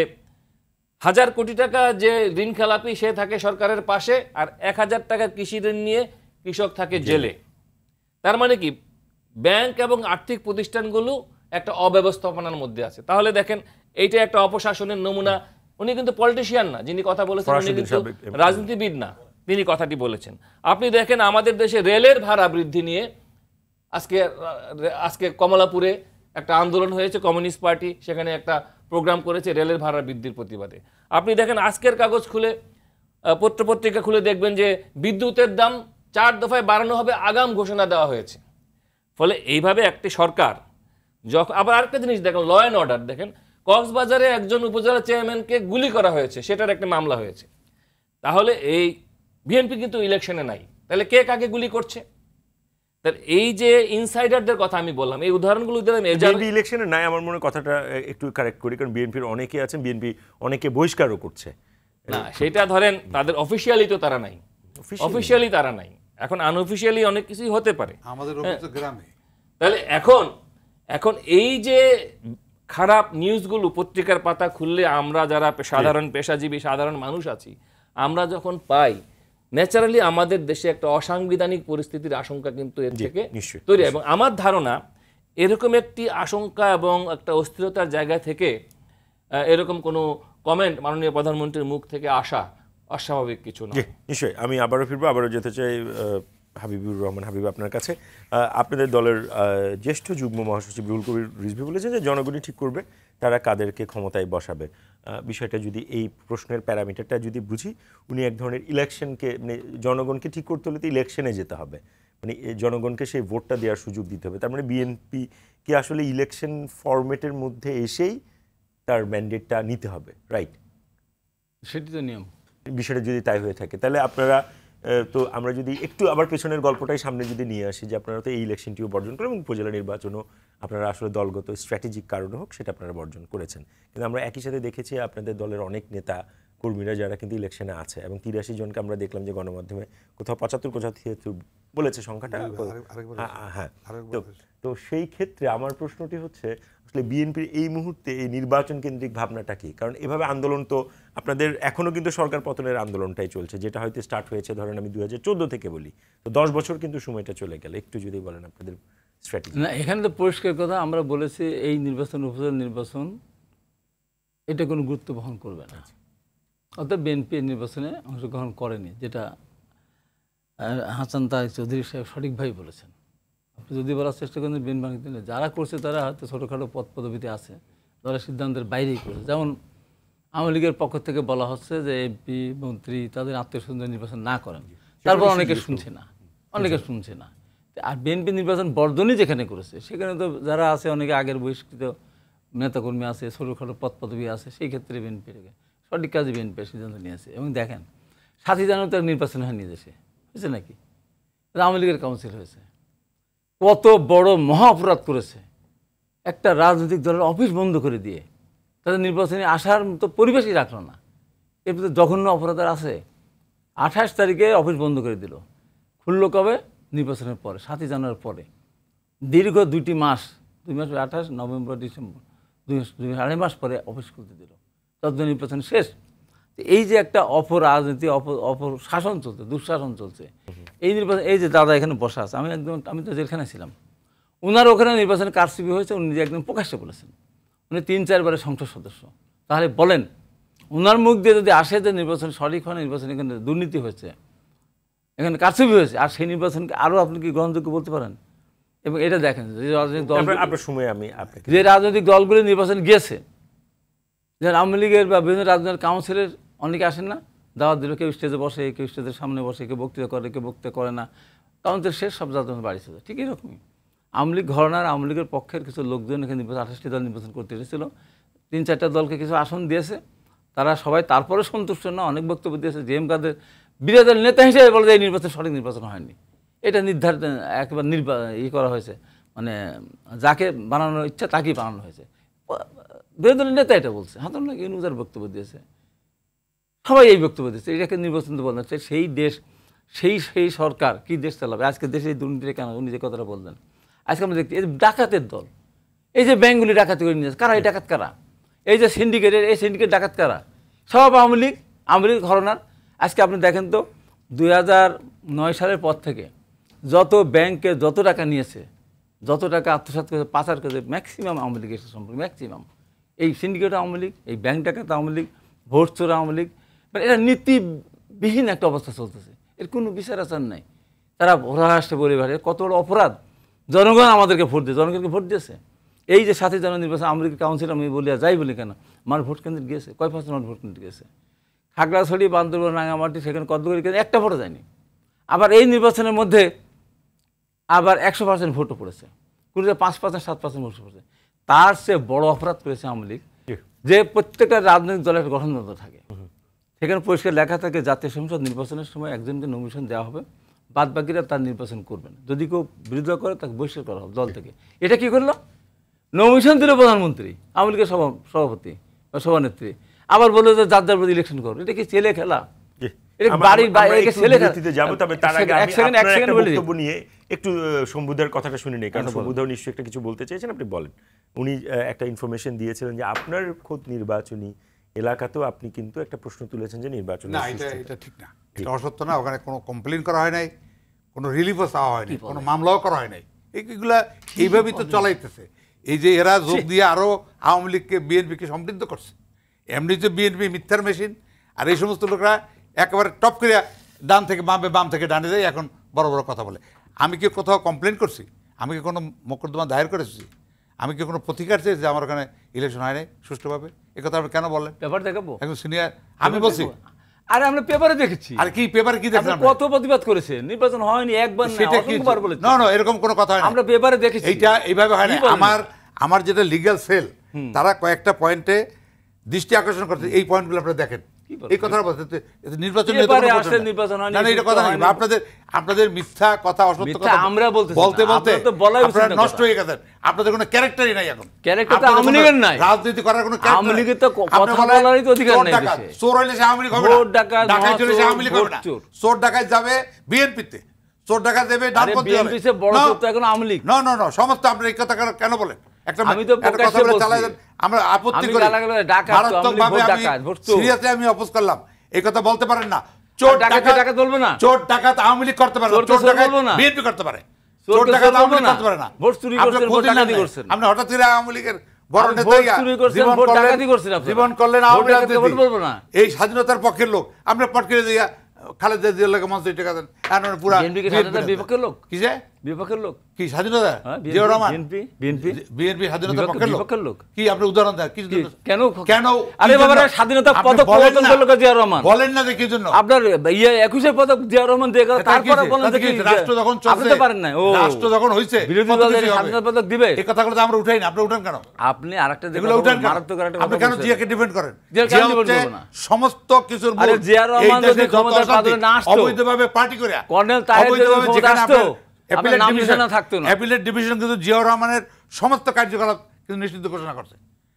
1000 কোটি টাকা যে ঋণ খেলাপি সে থাকে সরকারের পাশে, আর 1000 টাকা কৃষি ঋণ নিয়ে কৃষক থাকে জেলে। তার মানে কি ব্যাংক এবং আর্থিক প্রতিষ্ঠানগুলো একটা অব্যবস্থাপনার মধ্যে আছে। তাহলে দেখেন এইটা একটা অপশাসনের নমুনা। উনি কিন্তু পলিটিশিয়ান না, যিনি কথা বলেছেন উনি কিন্তু রাজনীতিবিদ না, তিনি কথাটি বলেছেন। আপনি দেখেন আমাদের দেশে রেলের ভাড়া বৃদ্ধি নিয়ে আজকে কমলাপুরে একটা আন্দোলন হয়েছে, কমিউনিস্ট পার্টি সেখানে একটা প্রোগ্রাম করেছে রেলের ভাড়া বৃদ্ধির প্রতিবাদে। আপনি দেখেন আজকের কাগজ খুলে, পত্রপত্রিকা খুলে দেখবেন যে বিদ্যুতের দাম 4 দফায় বাড়ানো হবে, আগাম ঘোষণা দেওয়া হয়েছে। ফলে এইভাবে একটি সরকার যখন, আবার আরেকটা জিনিস দেখেন, ল অ্যান্ড অর্ডার দেখেন, কক্সবাজারে একজন উপজেলা চেয়ারম্যানকে গুলি করা হয়েছে, সেটার একটা মামলা হয়েছে। তাহলে এই বিএনপি কিন্তু ইলেকশনে নাই, তাহলে কে কাকে গুলি করছে? তার এই যে ইনসাইডারদের কথা আমি বললাম, এই উদাহরণগুলো দিলাম। বিএনপি ইলেকশনে নাই, আমার মনে হয় কথাটা একটু কারেক্ট করি, কারণ বিএনপির অনেকে আছেন, বিএনপি অনেকে বহিষ্কারও করছে না, সেটা ধরেন তাদের অফিসিয়ালি তো তারা নাই, অফিসিয়ালি তারা নাই, এখন আনঅফিসিয়ালি অনেক কিছুই হতে পারে আমাদের গ্রামে। তাহলে এখন এই যে খারাপ নিউজগুলো পত্রিকার পাতা খুললে আমরা যারা সাধারণ পেশাজীবী সাধারণ মানুষ আছি, আমরা যখন পাই, ন্যাচারালি আমাদের দেশে একটা অসাংবিধানিক পরিস্থিতির আশঙ্কা কিন্তু এর থেকে তৈরি। এবং আমার ধারণা এরকম একটি আশঙ্কা এবং একটা অস্থিরতার জায়গা থেকে এরকম কোনো কমেন্ট মাননীয় প্রধানমন্ত্রীর মুখ থেকে আসা অস্বাভাবিক কিছু না। নিশ্চয়ই আমি আবারও ফিরবো, আবারও যেতে চাই হাবিবুর রহমান হাবিব আপনার কাছে। আপনাদের দলের জ্যেষ্ঠ যুগ্ম মহাসচিব রুহুল কবির রিজভী বলেছেন যে জনগণই ঠিক করবে তারা কাদেরকে ক্ষমতায় বসাবে। বিষয়টা যদি এই প্রশ্নের প্যারামিটারটা যদি বুঝি, উনি এক ধরনের ইলেকশনকে, মানে জনগণকে ঠিক করতে হলে তো ইলেকশনে যেতে হবে, মানে জনগণকে সেই ভোটটা দেওয়ার সুযোগ দিতে হবে। তার মানে বিএনপি কি আসলে ইলেকশন ফরম্যাটের মধ্যে এসেই তার ম্যান্ডেটটা নিতে হবে, রাইট? সেটি তো নিয়ম। বিষয়টা যদি তাই হয়ে থাকে, তাহলে আপনারা তো আমরা যদি একটু আবার পেছনের গল্পটাই সামনে যদি নিয়ে আসি, যে আপনারা তো এই ইলেকশনটিও বর্জন করেন এবং উপজেলা নির্বাচনও আপনারা আসলে দলগত স্ট্র্যাটেজিক কারণে হোক সেটা আপনারা বর্জন করেছেন, কিন্তু আমরা একই সাথে দেখেছি আপনাদের দলের অনেক নেতা কর্মীরা যারা কিন্তু ইলেকশনে আছে, এবং 83 জনকে আমরা দেখলাম যে গণমাধ্যমে কোথাও 75 কোথাও 73 বলেছে সংখ্যাটা। হ্যাঁ, তো সেই ক্ষেত্রে আমার প্রশ্নটি হচ্ছে আসলে বিএনপির এই মুহূর্তে এই নির্বাচন কেন্দ্রিক ভাবনাটা কি? কারণ এভাবে আন্দোলন তো আপনাদের এখনও কিন্তু সরকার পতনের আন্দোলনটাই চলছে, যেটা হয়তো স্টার্ট হয়েছে ধরেন আমি 2014 থেকে বলি, তো 10 বছর কিন্তু সময়টা চলে গেল। একটু যদি বলেন আপনাদের স্ট্র্যাটেজি। না, এখানে তো পরিষ্কার কথা, আমরা বলেছি এই নির্বাচন, উপজেলা নির্বাচন, এটা কোনো গুরুত্ব বহন করবে না। অর্থাৎ বিএনপি নির্বাচনে অংশগ্রহণ করেনি, যেটা হাসান তারেক চৌধুরী সাহেব সঠিকভাবে বলেছেন। আপনি যদি বলার চেষ্টা করেন বিএনপি যারা করছে তারা হয়তো ছোটোখাটো পদ পদবিতে আছে, দলের সিদ্ধান্তের বাইরেই করেছে। যেমন আওয়ামী লীগের পক্ষ থেকে বলা হচ্ছে যে এমপি মন্ত্রী তাদের আত্মীয়-স্বজন নির্বাচন না করেন, তারপর অনেকে শুনছে না। আর বিএনপি নির্বাচন বর্জনই যেখানে করেছে সেখানে তো যারা আছে অনেকে আগের বহিষ্কৃত নেতাকর্মী আছে, ছোটোখাটো পদ পদবি আছে, সেই ক্ষেত্রে বিএনপি সঠিক কাজে বিএনপি সিদ্ধান্ত নিয়েছে। এবং দেখেন 7 জানুয়ারি তার নির্বাচন হয়নি দেশে, হয়েছে নাকি? আওয়ামী লীগের কাউন্সিল হয়েছে। কত বড় মহা অপরাধ করেছে, একটা রাজনৈতিক দলের অফিস বন্ধ করে দিয়ে তাদের নির্বাচনে আসার তো পরিবেশই রাখলো না। এর ভিতরে জঘন্য অপরাধ আছে। 28 তারিখে অফিস বন্ধ করে দিল, খুললো কবে? নির্বাচনের পরে, 7ই জানুয়ারির পরে। দীর্ঘ 2 মাস, 2 মাস 28 নভেম্বর ডিসেম্বর 2.5 মাস পরে অফিস খুলতে দিল, ততদিন নির্বাচন শেষ। এই যে একটা অপরাজনীতি, অপশাসন চলছে, দুঃশাসন চলছে, এই নির্বাচন, এই যে দাদা এখানে বসা আছে, আমি তো যেখানে ছিলাম, ওনার ওখানে নির্বাচনে কারচুপি হয়েছে, উনি নিজে একদম প্রকাশ্যে বলেছেন। উনি 3-4 বারের সংসদ সদস্য। তাহলে বলেন, ওনার মুখ দিয়ে যদি আসে যে নির্বাচন সঠিক হয়, নির্বাচন এখানে দুর্নীতি হয়েছে, এখানে কারচুপি হয়েছে, আর সেই নির্বাচনকে আরও আপনি কি গ্রহণযোগ্য বলতে পারেন? এবং এটা দেখেন যে রাজনৈতিক দল, আপনার সময় আমি আপনাকে যে রাজনৈতিক দলগুলি নির্বাচন গিয়েছে, যেমন আওয়ামী লীগের বা বিভিন্ন রাজনৈতিক কাউন্সিলের অনেকে আসেন না, দাওয়াত দিল, কেউ স্টেজে বসে, কেউ স্টেজের সামনে বসে, কেউ বক্তৃতা করে, কেউ বক্তৃতা করে না, কাউন্সিল শেষ, সব রাজনৈতিক বাড়ি চলে। ঠিক এরকমই আওয়ামী লীগ ঘরানার, আওয়ামী লীগের পক্ষের কিছু লোকজন এখানে 28টি দল নির্বাচন করতে এসেছিল, 3-4টা দলকে কিছু আসন দিয়েছে, তারা সবাই তারপরে সন্তুষ্ট না, অনেক বক্তব্য দিয়েছে। জেএম কাদের বিরোধী দল নেতা হিসেবে বলে যে এই নির্বাচন সঠিক নির্বাচন হয়নি, এটা নির্ধারিত একেবারে করা হয়েছে, মানে যাকে বানানোর ইচ্ছা তাকেই বানানো হয়েছে। বিরোধী দলের নেতা এটা বলছে, হাতুল্লাহ ইউনুসের বক্তব্য দিয়েছে, সবাই এই বক্তব্য দিয়েছে। এটাকে নির্বাচন তো বলা হচ্ছে। সেই দেশ, সেই সরকার কি দেশ চালাবে? আজকে দেশে এই দুর্নীতি কেন? উনি যে কথাটা বললেন, আজকে আমরা দেখছি এই ডাকাতের দল, এই যে ব্যাঙ্কগুলি ডাকাতি করে নিয়েছে, কারা এই ডাকাত? কারা এই যে সিন্ডিকেটের, এই সিন্ডিকেট ডাকাত কারা? সব আওয়ামী লীগ ঘরানার। আজকে আপনি দেখেন তো 2009 সালের পর থেকে যত ব্যাংকে যত টাকা নিয়েছে, যত টাকা আত্মসাৎ করেছে, পাচার করেছে, ম্যাক্সিমাম আওয়ামী লীগের সম্পর্কে, ম্যাক্সিমাম এই সিন্ডিকেট আওয়ামী লীগ, এই ব্যাংক ডাকাত আওয়ামী লীগ, ভোট চোর আওয়ামী লীগ। মানে এটা নীতিবিহীন একটা অবস্থা চলতেছে, এর কোনো বিচার আচার নাই। তারা রাষ্ট্রে পরিবারে কত বড় অপরাধ। জনগণ আমাদেরকে ভোট দিয়ে, জনগণকে ভোট দিয়েছে। এই যে 7ই জানুয়ারি নির্বাচন, আওয়ামী লীগের কাউন্সিল আমি বলি যাই বলি কেন, আমার ভোট কেন্দ্রে গিয়েছে, কয় % মানুষ ভোট কেন্দ্রে গিয়েছে? খাগড়াছড়ি, বান্দরবান, রাঙামাটি, সেখানে কতগুলি কেন্দ্রে একটা ভোটও যায়নি। আবার এই নির্বাচনের মধ্যে আবার 100% ভোটও পড়েছে, কোনো 5%, 7% ভোট পড়েছে। তার চেয়ে বড় অপরাধ করেছে আওয়ামী লীগ, যে প্রত্যেকটা রাজনৈতিক দলের একটা গঠনতন্ত্র থাকে, সেখানে পরিষ্কার লেখা থাকে জাতীয় সংসদ নির্বাচনের সময় একজনকে নমিনেশন দেওয়া হবে, বাদ বাকিরা তার নির্বাচন করবেন, যদি কেউ বিরোধিতা করে তাকে বহিষ্কার করা হবে দল থেকে। এটা কি করলো? নমিনেশন দিল প্রধানমন্ত্রী, আওয়ামী লীগের সভাপতি বা সভানেত্রী, আবার বললো যে যার যার প্রতি ইলেকশন করবে। এটা কি ছেলে খেলা? একটু শম্ভুদার কথাটা শুনে নেই, কারণ শম্ভুদাও নিশ্চয়ই একটা কিছু বলতে চেয়েছেন, আপনি বলেন। উনি একটা ইনফরমেশন দিয়েছিলেন যে আপনার খোদ নির্বাচনী এলাকাতেও আপনি কিন্তু একটা প্রশ্ন তুলেছেন যে নির্বাচন, না, এটা ঠিক না, এটা অসত্য না। ওখানে কোনো কমপ্লেন করা হয় নাই, কোনো রিলিফও চাওয়া হয়নি, কোনো মামলাও করা হয় নাই। এইগুলা এইভাবেই তো চলাইতেছে। এই যে এরা যোগ দিয়ে আরো আওয়ামী লীগকে, বিএনপিকে সমৃদ্ধ করছে। এমনি তো বিএনপি মিথ্যার মেশিন, আর এই সমস্ত লোকরা একেবারে টপ করে ডান থেকে বামে, বাম থেকে ডানে যায়, এখন বড় বড় কথা বলে। আমি কি কোথাও কমপ্লেন করছি? আমি কি কোনো মোকদ্দমা দায়ের করেছি? আমি কি কোনো প্রতিকার চেয়েছি যে আমার ওখানে ইলেকশন হয় নাই সুষ্ঠুভাবে? এই কথা আপনি কেন বললেন? পেপার দেখাবো, একজন সিনিয়র আমি বলছি। আরে আমরা পেপারে দেখেছি। আর কি পেপারে কি দেখলাম? কত প্রতিবাদ করেছে, নির্বাচন হয়নি একবার না, অনেকবার বলেছে। না না, এরকম কোনো কথা হয় না, আমরা পেপারে দেখেছি। এইটা এইভাবে হয় না। আমার যেটা লিগ্যাল সেল, তারা কয়েকটা পয়েন্টে দৃষ্টি আকর্ষণ করতে, এই পয়েন্টগুলো আপনারা দেখেন। এই কথাটা বলতে নির্বাচন আপনাদের মিথ্যা কথা, অসত্য কথা আমরা বলতে আপনারা নষ্ট হয়ে গেছেন। আপনাদের কোনো ক্যারেক্টারই নাই এখন, রাজনীতি করার কোনো চোর হইলে সে আওয়ামী লীগ হবে না, ডাকাত হইলে সে আওয়ামী লীগ হবে না। চোর ডাকাত যাবে বিএনপিতে, চোর ডাকাত দেবে ডানপন্থী হবে। না না না, সমস্ত আপনার এই কথা কেন বলেন? আমরা আপত্তি করি, সিরিয়াসলি আমি অপোজ করলাম। এই কথা বলতে পারেন না। চোর ডাকাত বলবো না, চোর ডাকাত আওয়ামী লীগ করতে পারে, চোর ডাকাত বিএনপি করতে পারে, চোর ডাকাত আওয়ামী লীগ করতে পারে না। আপনি হঠাৎ করে আওয়ামী লীগের বড় নেতা জীবন করলেন, আওয়ামী লীগ এই স্বাধীনতার পক্ষের লোক, আমরা পট করে দিয়া খালেদা জিয়ার লাগে মঞ্চ টাকা দেন, পুরা বিপক্ষের লোক, কিসে বিপক্ষের লোক? কি স্বাধীনতা? জিয়াউর রহমান বিএনপি স্বাধীনতার পক্ষের লোক। কি আপনি উদাহরণ দেন? কেন কেন? আরে বাবা, স্বাধীনতা পদক প্রবর্তন করলো জিয়াউর রহমান, বলেন না যে কি জন্য? আপনার 21 পদক জিয়াউর রহমান দিয়ে গেল, তারপরে বলেন যে রাষ্ট্র যখন চলতে পারেন না, ও রাষ্ট্র যখন হইছে বিরোধী দলের স্বাধীনতা পদক দিবে। এই কথাগুলো তো আমরা উঠাই না, আপনি উঠান কেন? আপনি আরেকটা যেগুলো উঠান, মারাত্মক আরেকটা আপনি কেন জিয়াকে ডিফেন্ড করেন? জিয়া হচ্ছে সমস্ত কিছুর মূল। আরে জিয়াউর রহমান যদি ক্ষমতা পাদরে না আসতো, অবৈধভাবে পার্টি করে কর্নেল তাহের যদি ক্ষমতা আসতো, অ্যাপিলেট ডিভিশন কিন্তু জিয়াউর রহমানের সমস্ত কার্যকলাপ কিন্তু নিষিদ্ধ ঘোষণা করছে।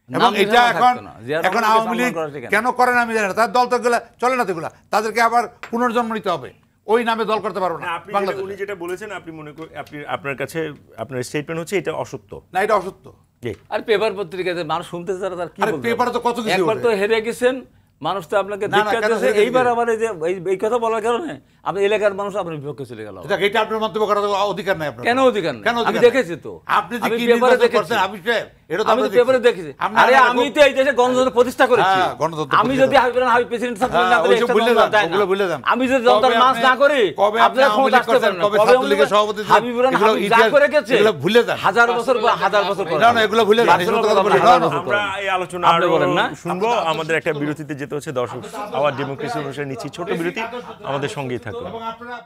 এবং নাম এটা নিশানা এখন থাকতো না। জিয়া এখন রহমানকে আওয়ামী লীগ সম্মান করা শেখেন। কেন করে না আমি জানি না, তার দল তো এগুলা চলে না, তো এগুলা তাদেরকে আবার পুনর্জন্ম নিতে হবে, ওই নামে দল করতে পারবো না আপনি বাংলাদেশে। উনি যেটা বলেছেন আপনি মনে করেন আপনার কাছে আপনার স্টেটমেন্ট হচ্ছে এটা অসত্য। না, এটা অসত্য। জি। আর পেপার পত্রিকাতে মানুষ শুনতে চায় তার কি আরে বলবে? পেপারে তো কত কিছু একবার ওঠে। তো হেরে গেছেন, মানুষ তো আপনাকে না, ধিক্কার কেন দিয়েছে, হেরে এইবার গেছে? আবার এই যে এই কথা বলার কারণে আপনি এলাকার মানুষ আপনার বিপক্ষে চলে গেল। এটা আপনার মন্তব্য করার অধিকার নাই আপনার। কেন অধিকার নেই? কেন অধিকার আমি নাই? দেখেছি তো, আপনি যে আমি কি পেপারে নির্বাচন দেখেছি। করছেন, আমি সাহেব, এটা তো আমি আমরা তো পেপারে দেখেছি। আপনি আরে আগে আমি খুব- তো এই দেশে গণতন্ত্র প্রতিষ্ঠা করেছি। হ্যাঁ, গণতন্ত্র আমি প্রতিষ্ঠা যদি হাবিব প্রেসিডেন্ট সাহেব হ্যাঁ, না করে ওইসব একটা ভুলে গণতন্ত্র যান, দেয় না। ওগুলো ভুলে যান। আমি যদি কবে জনতার মাস আপনি- না করি, কবে আপনি আপনারা আওয়ামী ক্ষমতা লীগ আসতে করছেন, পারেন না। কবে কবে ছাত্রলীগের উনি- সভাপতি ছিলেন, হাবিবুর রহমান এগুলো হাবিব যা ইতিহাস- করে গেছে, এগুলো ভুলে যান। হাজার বছর করে না, না, এগুলো ভুলে যান, এই সমস্ত কথা বলে হাজার না, না, বছর আমরা করে। এই আলোচনা আপনি আরো বলেন না? শুনবো। আমাদের একটা বিরতিতে যেতে হচ্ছে। দর্শক, আওয়ার ডেমোক্রেসি অনুষ্ঠানে নিচ্ছি ছোট বিরতি, আমাদের সঙ্গেই থাকুন। এবং আপনারা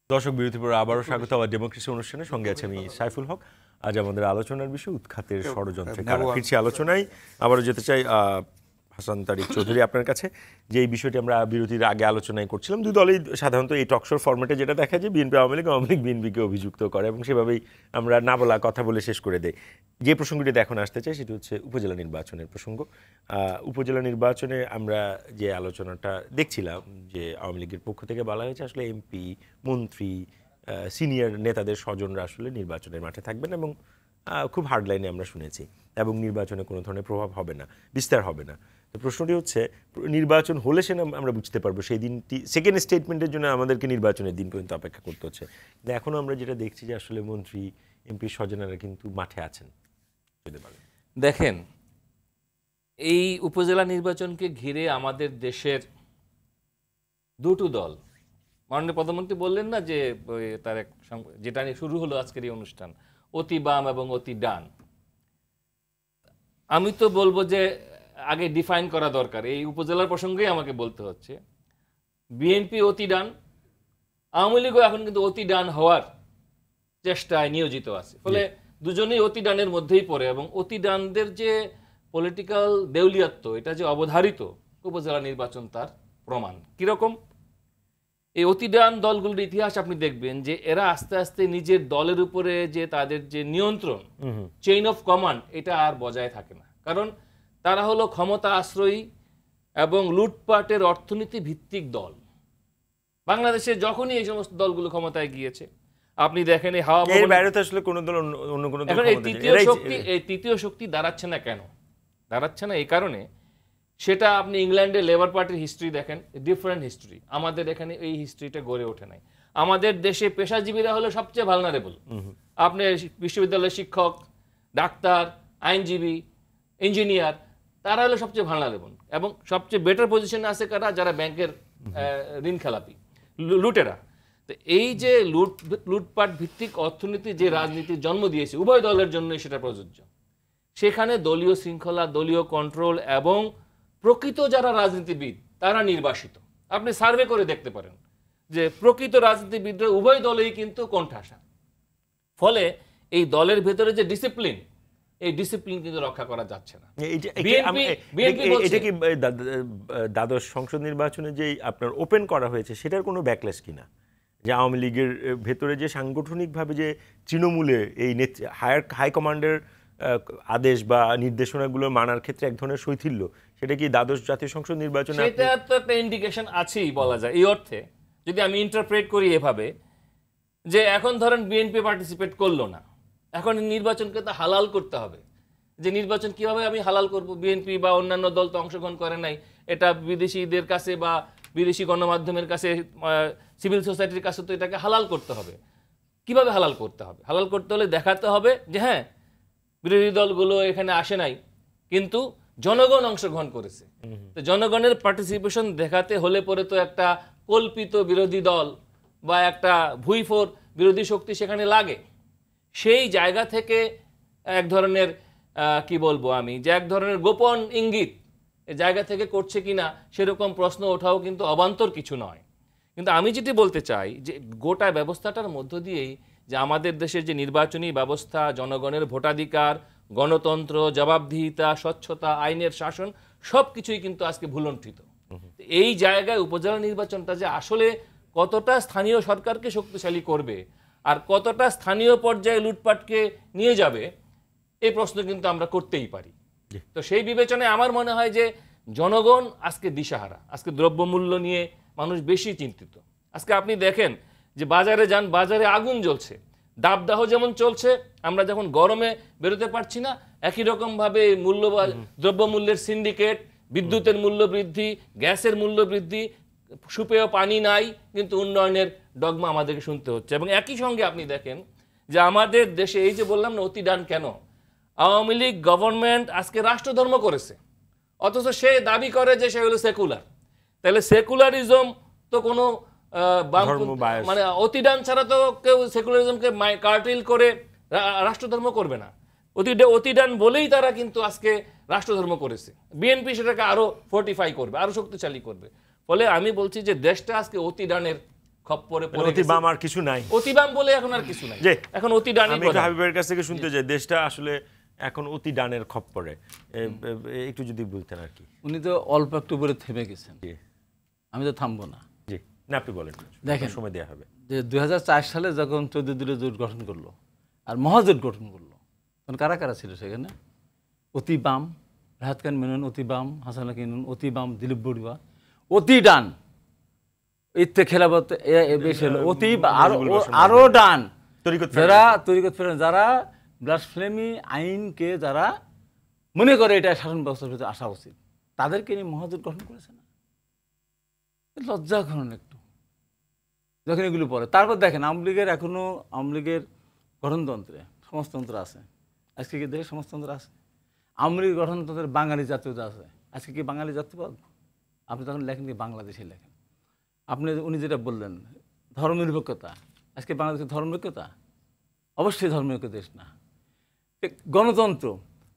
দর্শক, বিরতি পরে আবারও স্বাগত আওয়ার ডেমোক্রেসি অনুষ্ঠানে। সঙ্গে আছে আমি সাইফুল হক। আজ আমাদের আলোচনার বিষয় উৎখাতের ষড়যন্ত্রে কারা। ফিরছি আলোচনায়, আবারও যেতে চাই হাসান তারিক চৌধুরী আপনার কাছে, যে এই বিষয়টি আমরা বিরতির আগে আলোচনায় করছিলাম। দুই দলই সাধারণত এই টকশোর ফরম্যাটে যেটা দেখা যায়, বিএনপি আওয়ামী লীগ, আওয়ামী লীগ বিএনপিকে অভিযুক্ত করে এবং সেভাবেই আমরা না বলা কথা বলে শেষ করে দেই। যে প্রসঙ্গটি এখন আসতে চাই সেটি হচ্ছে উপজেলা নির্বাচনের প্রসঙ্গ। উপজেলা নির্বাচনে আমরা যে আলোচনাটা দেখছিলাম, যে আওয়ামী লীগের পক্ষ থেকে বলা হয়েছে আসলে এমপি, মন্ত্রী, সিনিয়র নেতাদের স্বজনরা আসলে নির্বাচনের মাঠে থাকবেন এবং খুব হার্ড লাইনে আমরা শুনেছি, এবং নির্বাচনে কোনো ধরনের প্রভাব হবে না, বিস্তার হবে না। তো প্রশ্নটি হচ্ছে, নির্বাচন হলে সে আমরা বুঝতে পারবো সেই দিনটি, সেকেন্ড স্টেটমেন্টের জন্য আমাদেরকে নির্বাচনের দিন পর্যন্ত অপেক্ষা করতে হচ্ছে। কিন্তু এখনও আমরা যেটা দেখছি যে আসলে মন্ত্রী, এমপি স্বজনেরা কিন্তু মাঠে আছেন। দেখেন, এই উপজেলা নির্বাচনকে ঘিরে আমাদের দেশের দুটো দল, মাননীয় প্রধানমন্ত্রী বললেন না যে তার এক যেটা নিয়ে শুরু হলো আজকের এই অনুষ্ঠান, অতি বাম এবং অতি ডান। আমি তো বলবো যে আগে ডিফাইন করা দরকার। এই উপজেলার প্রসঙ্গেই আমাকে বলতে হচ্ছে, বিএনপি অতি ডান, আওয়ামী লীগও এখন কিন্তু অতি ডান হওয়ার চেষ্টায় নিয়োজিত আছে। ফলে দুজনেই অতি ডানের মধ্যেই পড়ে, এবং অতি ডানদের যে পলিটিক্যাল দেউলিয়াত্ব, এটা যে অবধারিত, উপজেলা নির্বাচন তার প্রমাণ। কিরকম? এই অতি ডান দলগুলোর ইতিহাস আপনি দেখবেন যে এরা আস্তে আস্তে নিজের দলের উপরে যে তাদের যে নিয়ন্ত্রণ, চেইন অফ কমান্ড, এটা আর বজায় থাকে না। কারণ তারা হলো ক্ষমতা আশ্রয়ী এবং লুটপাটের অর্থনীতি ভিত্তিক দল। বাংলাদেশে যখনই এই সমস্ত দলগুলো ক্ষমতায় গিয়েছে, আপনি দেখেন এই হাওয়া এর বাইরে তো আসলে কোনো দল অন্য কোনো দল এখন এই ক্ষমতায় যায়। এই তৃতীয় শক্তি দাঁড়াচ্ছে না কেন? দাঁড়াচ্ছে না এই কারণে, সেটা আপনি ইংল্যান্ডে লেবার পার্টির হিস্ট্রি দেখেন, ডিফারেন্ট হিস্ট্রি। আমাদের এখানে এই হিস্ট্রিটা গড়ে ওঠে নাই। আমাদের দেশে পেশাজীবীরা হলো সবচেয়ে ভালনারেবল। আপনি বিশ্ববিদ্যালয়ের শিক্ষক, ডাক্তার, আইনজীবী, ইঞ্জিনিয়ার, তারা হলো সবচেয়ে ভালনারেবল, এবং সবচেয়ে বেটার পজিশনে আছে কারা? যারা ব্যাংকের ঋণ খেলাপি, লুটেরা। তো এই যে লুটপাট ভিত্তিক অর্থনীতি যে রাজনীতির জন্ম দিয়েছে, উভয় দলের জন্যই সেটা প্রযোজ্য। সেখানে দলীয় শৃঙ্খলা, দলীয় কন্ট্রোল এবং প্রকৃত যারা রাজনীতিবিদ তারা নির্বাসিত। আপনি সার্ভে করে দেখতে পারেন যে প্রকৃত রাজনীতিবিদরা উভয় দলেই কিন্তু কোণঠাসা। ফলে এই দলের ভেতরে যে ডিসিপ্লিন, এই ডিসিপ্লিন কিন্তু রক্ষা করা যাচ্ছে না। এটা কি দ্বাদশ সংসদ নির্বাচনে যে আপনার ওপেন করা হয়েছে সেটার কোনো ব্যাকলেস কিনা? যে আওয়ামী লীগের ভেতরে যে সাংগঠনিকভাবে যে তৃণমূলে এই হাই কমান্ডের আদেশ বা নির্দেশনাগুলো মানার ক্ষেত্রে এক ধরনের শৈথিল্য, সেটা কি দ্বাদশ জাতীয় সংসদ নির্বাচনে? সেটা তো একটা ইন্ডিকেশন আছেই বলা যায়। এই অর্থে যদি আমি ইন্টারপ্রেট করি এভাবে, যে এখন ধরেন বিএনপি পার্টিসিপেট করলো না, এখন নির্বাচনকে তো হালাল করতে হবে। যে নির্বাচন কিভাবে আমি হালাল করব? বিএনপি বা অন্যান্য দল তো অংশগ্রহণ করে নাই, এটা বিদেশিদের কাছে বা বিদেশি গণমাধ্যমের কাছে, সিভিল সোসাইটির কাছে তো এটাকে হালাল করতে হবে। কিভাবে হালাল করতে হবে? হালাল করতে হলে দেখাতে হবে যে হ্যাঁ, বিরোধী দলগুলো এখানে আসে নাই, কিন্তু জনগণ অংশগ্রহণ করেছে। তো জনগণের পার্টিসিপেশন দেখাতে হলে পরে তো একটা কল্পিত বিরোধী দল বা একটা ভুইফোর বিরোধী শক্তি সেখানে লাগে। সেই জায়গা থেকে এক ধরনের কি বলবো আমি, যে এক ধরনের গোপন ইঙ্গিত এই জায়গা থেকে করছে কিনা সেরকম প্রশ্ন ওঠাও কিন্তু অবান্তর কিছু নয়। কিন্তু আমি যেটি বলতে চাই, যে গোটা ব্যবস্থাটার মধ্য দিয়েই যে আমাদের দেশের যে নির্বাচনী ব্যবস্থা, জনগণের ভোটাধিকার, গণতন্ত্র, জবাবদিহিতা, স্বচ্ছতা, আইনের শাসন, সব কিছুই কিন্তু আজকে ভুলুণ্ঠিত। এই জায়গায় উপজেলা নির্বাচনটা যে আসলে কতটা স্থানীয় সরকারকে শক্তিশালী করবে আর কতটা স্থানীয় পর্যায়ে লুটপাটকে নিয়ে যাবে, এই প্রশ্ন কিন্তু আমরা করতেই পারি। তো সেই বিবেচনায় আমার মনে হয় যে জনগণ আজকে দিশাহারা, আজকে দ্রব্যমূল্য নিয়ে মানুষ বেশি চিন্তিত। আজকে আপনি দেখেন যে বাজারে যান, বাজারে আগুন জ্বলছে, দাবদাহ যেমন চলছে, আমরা যখন গরমে বেরোতে পারছি না, একই রকমভাবে দ্রব্যমূল্যের সিন্ডিকেট, বিদ্যুতের মূল্য বৃদ্ধি, গ্যাসের মূল্য বৃদ্ধি, সুপেয় পানি নাই, কিন্তু উন্নয়নের ডগমা আমাদেরকে শুনতে হচ্ছে। এবং একই সঙ্গে আপনি দেখেন যে আমাদের দেশে এই যে বললাম না অতি ডান কেন, আওয়ামী লীগ গভর্নমেন্ট আজকে রাষ্ট্রধর্ম করেছে, অথচ সে দাবি করে যে সে হলো সেকুলার। তাহলে সেকুলারিজম তো কোনো মানে অতি ডান ছাড়া তো কেউ সেকুলারিজমকে কার্টেল করে রাষ্ট্রধর্ম করবে না। অতি ডান বলেই তারা কিন্তু আজকে রাষ্ট্রধর্ম করেছে। বিএনপি সেটাকে আরো ফোর্টিফাই করবে, আরো শক্তিশালী করবে। ফলে আমি বলছি যে দেশটা আজকে অতি ডানের খপ্পরে পড়ে গেছে। অতি বাম আর কিছু নাই, অতি বাম বলে এখন আর কিছু নাই, এখন অতি ডানই আমি হাবিবের কাছ থেকে শুনতে চাই দেশটা আসলে এখন অতি ডানের খপ্পরে, একটু যদি বলতেন আর কি। উনি তো অল্প একটু করে থেমে গেছেন, আমি তো থামবো না। জি না, আপনি বলেন, দেখেন সময় দেওয়া হবে। যে 2004 সালে যখন 14 দলীয় জোট গঠন করলো আর মহাজোট গঠন করলো, তখন কারা কারা ছিল সেখানে? অতি বাম রাহাত খান মেনন, অতি বাম হাসান মেনন, অতি বাম দিলীপ বড়ুয়া, অতি ডান ইত্তে খেলাফত বেশি হলো, অতি আরো ডান যারা তরিকত ফেরান, যারা ব্লাসফেমি আইনকে যারা মনে করে এটা শাসন ব্যবস্থার ভিতরে আসা উচিত, তাদেরকে নিয়ে মহাজোট গঠন করেছে না? লজ্জা করেন একটু যখন এগুলো পড়ে। তারপর দেখেন আওয়ামী লীগের এখনো আওয়ামী লীগের গঠনতন্ত্রে সমাজতন্ত্র আছে, আজকে কি দেশে সমাজতন্ত্র আছে? আওয়ামী লীগের গঠনতন্ত্রের বাঙালি জাতীয়তা আছে, আজকে কি বাঙালি জাতীয়বাদ? আপনি তখন লেখেন কি বাংলাদেশে লেখেন। আপনি উনি যেটা বললেন ধর্মনিরপেক্ষতা, আজকে বাংলাদেশের ধর্মনিরপেক্ষতা অবশ্যই ধর্মনিরপেক্ষ দেশ না। গণতন্ত্র,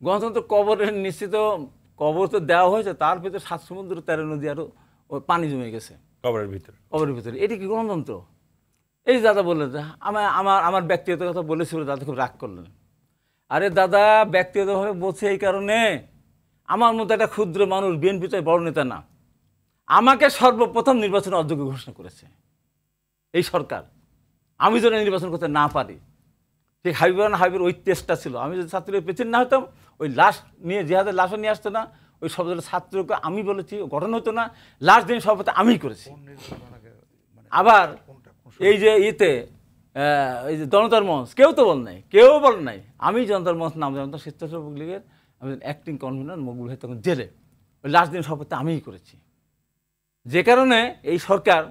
গণতন্ত্র কবরের নিশ্চিত কবর তো দেওয়া হয়েছে, তার ভিতরে 7 সমুদ্র 13 নদী আরো পানি জমে গেছে কবরের ভিতরে। এটি কি গণতন্ত্র? এই দাদা বললেন আমার ব্যক্তিগত কথা বলেছিল, দাদা খুব রাগ করলেন। আরে দাদা ব্যক্তিগতভাবে বলছে এই কারণে, আমার মতো একটা ক্ষুদ্র মানুষ, বিএনপি তো বড় নেতা না, আমাকে সর্বপ্রথম নির্বাচনে অযোগ্য ঘোষণা করেছে এই সরকার। আমি যদি নির্বাচন করতে না পারি, ঠিক হাবিবের ওই টেস্টটা ছিল, আমি যদি ছাত্রলীগের প্রেসিডেন্ট না হতাম, ওই লাশ নিয়ে জিহাদের লাশও নিয়ে আসতো না, ওই সব ছাত্রকে আমি বলেছি গঠন হতো না, লাস্ট দিন সভাপতি আমিই করেছি। আবার এই যে এই যে জনতার মঞ্চ, কেউ তো বল নাই, আমি জনতার মঞ্চ নাম জানতাম, স্বেচ্ছাসেবক লীগের আমি অ্যাক্টিং কনভেনার, মকবুল ভাই তখন জেলে, ওই লাস্ট দিন সভাপতি আমিই করেছি। যে কারণে এই সরকার,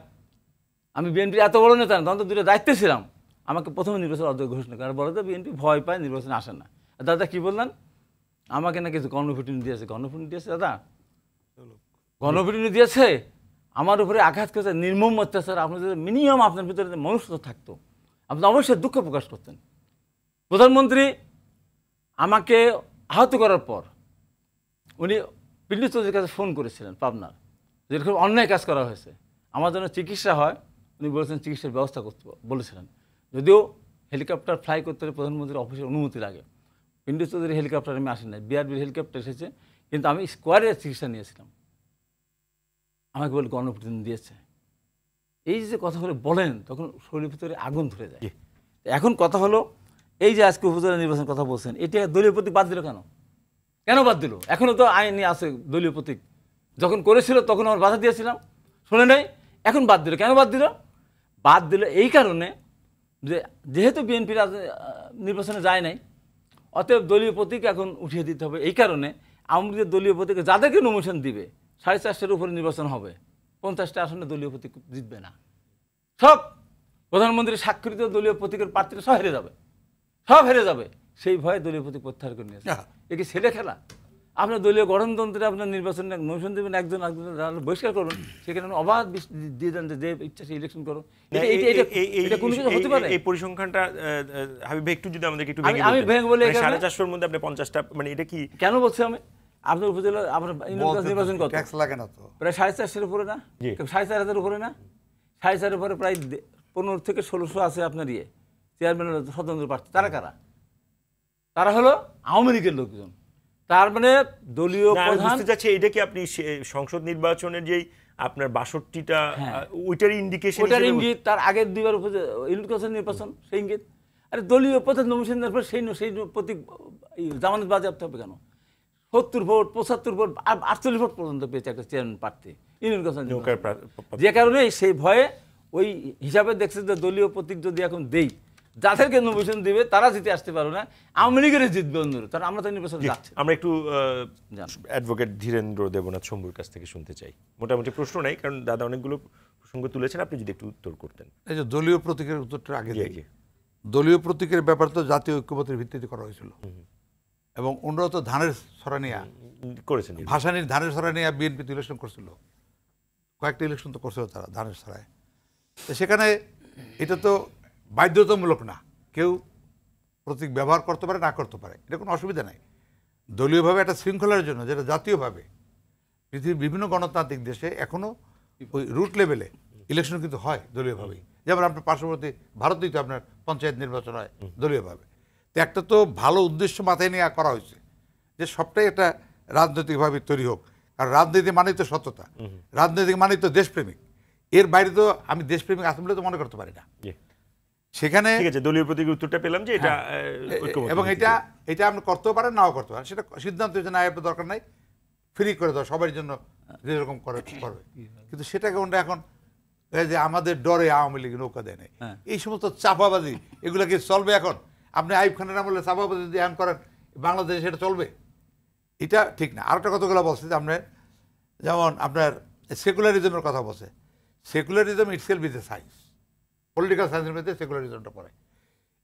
আমি বিএনপির এত বড় নেতা না, তখন তো দুটো দায়িত্বে ছিলাম, আমাকে প্রথমে নির্বাচন অযোগ্য ঘোষণা করে। বলে তো বিএনপি ভয় পায়, নির্বাচনে আসে না। দাদা কি বললেন, আমাকে না কিছু গণপিটুনি দিয়েছে, গণপিটুনি দিয়েছে দাদা, গণপিটুনি দিয়েছে, আমার উপরে আঘাত করেছে, নির্মম অত্যাচার। আপনি যদি মিনিমাম আপনার ভিতরে মনুষ্যত্ব থাকতো, আপনি অবশ্যই দুঃখ প্রকাশ করতেন। প্রধানমন্ত্রী আমাকে আহত করার পর উনি পিন্টু চৌধুরীর কাছে ফোন করেছিলেন পাবনার, যেরকম অন্যায় কাজ করা হয়েছে, আমার জন্য চিকিৎসা হয়, উনি বলেছেন চিকিৎসার ব্যবস্থা করতে বলেছিলেন। যদিও হেলিকপ্টার ফ্লাই করতে হলে প্রধানমন্ত্রীর অফিসের অনুমতি লাগে, পিন্টু চৌধুরী হেলিকপ্টার আমি আসি নাই, বিআরবির হেলিকপ্টার এসেছে, কিন্তু আমি স্কোয়ারে চিকিৎসা নিয়েছিলাম। আমাকে বলে গণপ্রতিনিধি দিয়েছে। এই যে কথাগুলো বলেন, তখন শরীরের ভিতরে আগুন ধরে যায়। এখন কথা হলো, এই যে আজকে উপজেলা নির্বাচন কথা বলছেন, এটা দলীয় প্রতীক বাদ দিল কেন? কেন বাদ দিল? এখনও তো আইনি আছে দলীয় প্রতীক, যখন করেছিল তখন আমার বাধা দিয়েছিলাম, শুনে নাই, এখন বাদ দিল কেন? বাদ দিল এই কারণে যে যেহেতু বিএনপি নির্বাচনে যায় নাই, অতএব দলীয় প্রতীক এখন উঠিয়ে দিতে হবে। এই কারণে আওয়ামী লীগের দলীয় প্রতীকে যাদেরকে নমিনেশন দিবে 450-এর উপরে নির্বাচন হবে, 50টা আসনে দলীয় প্রতীক জিতবে না, সব প্রধানমন্ত্রী স্বাক্ষরিত দলীয় প্রতীকের প্রার্থীরা সব হেরে যাবে, সেই ভয়ে দলীয় প্রতীক প্রত্যাহার করে নিয়েছে। এ কি ছেলে খেলা? আপনার দলীয় গঠনতন্ত্রে আপনার নির্বাচন নমিনেশন দেবেন, একজন বহিষ্কার করুন, সেখানে অবাধ দিয়ে দেন যে ইচ্ছা সে ইলেকশন করো। এটা কোনো কিছু হতে পারে? এই পরিসংখ্যানটা হাবিব একটু যদি আমাদেরকে একটু আমি ভেঙে বলি, 450-এর মধ্যে আপনি 50টা, মানে এটা কি কেন বলছি আমি? আপনার উপজেলা আপনার নির্বাচন কত? ট্যাক্স লাগে না তো, প্রায় 450-এর উপরে না, 4,500-এর উপরে না, 4,500-এর উপরে প্রায় 15 থেকে 1600 আছে আপনার চেয়ারম্যান স্বতন্ত্র প্রার্থী। তারা কারা? তারা হলো আওয়ামী লীগের লোকজন। তার মানে দলীয় প্রধান বুঝতে চাচ্ছি, এটা কি আপনি সংসদ নির্বাচনের যেই আপনার 62টা ওইটার ইন্ডিকেশন ওটার ইঙ্গিত, তার আগের দুইবার ইউনিট কাউন্সিল নির্বাচন সেই ইঙ্গিত। আরে দলীয় প্রধান নমিনেশনের পর সেই প্রতীক জামানত বাজেয়াপ্ত হবে কেন? 70 ভোট 75 ভোট 48 ভোট পর্যন্ত পেয়েছে একটা চেয়ারম্যান প্রার্থী ইউনিয়ন কাউন্সিল। যে কারণে সেই ভয়ে ওই হিসাবে দেখছে যে দলীয় প্রতীক যদি এখন দেই, যাদেরকে নমিনেশন দিবে তারা জিতে আসতে পারবে না, আওয়ামী লীগের জিতবে অন্যরা, তারা আমরা তো নির্বাচন যাচ্ছে। আমরা একটু অ্যাডভোকেট ধীরেন্দ্র দেবনাথ শম্ভুর কাছ থেকে শুনতে চাই। মোটামুটি প্রশ্ন নাই, কারণ দাদা অনেকগুলো প্রসঙ্গ তুলেছেন, আপনি যদি একটু উত্তর করতেন। এই যে দলীয় প্রতীকের উত্তরটা আগে দিই। দলীয় প্রতীকের ব্যাপার তো জাতীয় ঐক্যমত্যের ভিত্তিতে করা হয়েছিল, এবং ওনারা তো ধানের ছড়া নিয়ে করেছেন, ভাসানির ধানের ছড়া নিয়ে বিএনপি ইলেকশন করছিল, কয়েকটা ইলেকশন তো করছিল তারা ধানের ছড়ায়। তো সেখানে এটা তো বাধ্যতামূলক না, কেউ প্রতীক ব্যবহার করতে পারে না করতে পারে, এটা কোনো অসুবিধা নাই। দলীয়ভাবে একটা শৃঙ্খলার জন্য, যেটা জাতীয়ভাবে পৃথিবীর বিভিন্ন গণতান্ত্রিক দেশে এখনও ওই রুট লেভেলে ইলেকশন কিন্তু হয় দলীয়ভাবেই। যেমন আপনার পার্শ্ববর্তী ভারতেই তো আপনার পঞ্চায়েত নির্বাচন হয় দলীয়ভাবে। তো একটা তো ভালো উদ্দেশ্য মাথায় নিয়ে করা হয়েছে যে সবটাই একটা রাজনৈতিকভাবে তৈরি হোক, কারণ রাজনীতি মানেই তো সততা, রাজনীতি মানেই তো দেশপ্রেমিক। এর বাইরে তো আমি দেশপ্রেমিক আসলে তো মনে করতে পারি না। সেখানে ঠিক আছে, দলীয় প্রতীকের উত্তরটা পেলাম যে এটা এবং এটা আপনি করতেও পারেন নাও করতে পারেন, সেটা সিদ্ধান্ত হচ্ছে না দরকার নাই, ফ্রি করে দাও সবার জন্য যেরকম করবে। কিন্তু সেটাকে ওরা এখন যে আমাদের ডরে আওয়ামী লীগ নৌকা দেয় নাই, এই সমস্ত চাপাবাজি এগুলো কি চলবে? এখন আপনি আইব খানের আমলে চাপাবাজি যদি এমন করেন বাংলাদেশে, সেটা চলবে? এটা ঠিক না। আরেকটা কথাগুলো বলছে যে আপনার, যেমন আপনার সেকুলারিজমের কথা বলছে। Secularism itself is a science, political সায়েন্সের মধ্যে সেকুলারিজমটা পড়ে।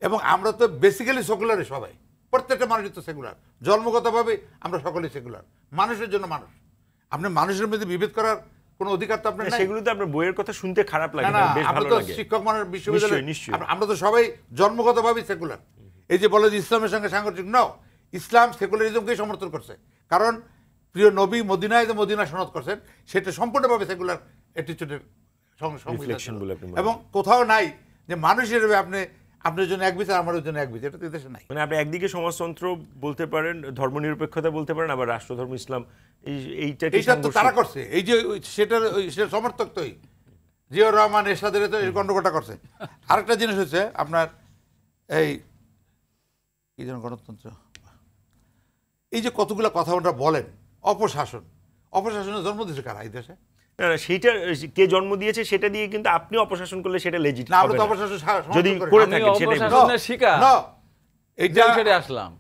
এবং আমরা তো বেসিক্যালি সেকুলারই, সবাই প্রত্যেকটা মানুষই তো সেকুলার, জন্মগতভাবে আমরা সকলেই সেকুলার, মানুষের জন্য মানুষ। আপনি মানুষের মধ্যে বিভেদ করার কোনো অধিকার তো আপনার নাই। সেগুলো তো আপনার বইয়ের কথা শুনতে খারাপ লাগে না, বেশ ভালো লাগে। শিক্ষক মানুষ বিশ্ববিদ্যালয়, আমরা তো সবাই জন্মগতভাবে সেকুলার। এই যে বলে যে ইসলামের সঙ্গে সাংঘর্ষিক, নাও, ইসলাম সেকুলারিজমকেই সমর্থন করছে, কারণ প্রিয় নবী মদিনায় যে মদিনা সনদ করছেন সেটা সম্পূর্ণভাবে সেকুলার অ্যাটিটিউডের এবং কোথাও নাই যে মানুষ হিসেবে আপনার জন্য এক বিচার, আমার জন্য এক বিচার, এটা তো দেশে নাই। মানে আপনি একদিকে সমাজতন্ত্র বলতে পারেন, ধর্মনিরপেক্ষতা বলতে পারেন, আবার রাষ্ট্রধর্ম ইসলাম, এইটা তো তারা করছে। এই যে সেটার সমর্থক তো জিয়াউর রহমান এরশাদের তো এই গণ্ডগোলটা করছে। আরেকটা জিনিস হচ্ছে আপনার এই কি যেন গণতন্ত্র, এই যে কতগুলো কথা ওটা বলেন, অপশাসনের জন্ম দিয়েছে কারা এই দেশে? সেইটা কে জন্ম দিয়েছে সেটা দিয়ে কিন্তু আপনি অপশাসন করলে সেটা লেজিটিম না, হবে আমরা তো না। অপশাসন যদি করে থাকেন সেটাই অপশাসনের শিকার, এইটা ছেড়ে আসলাম।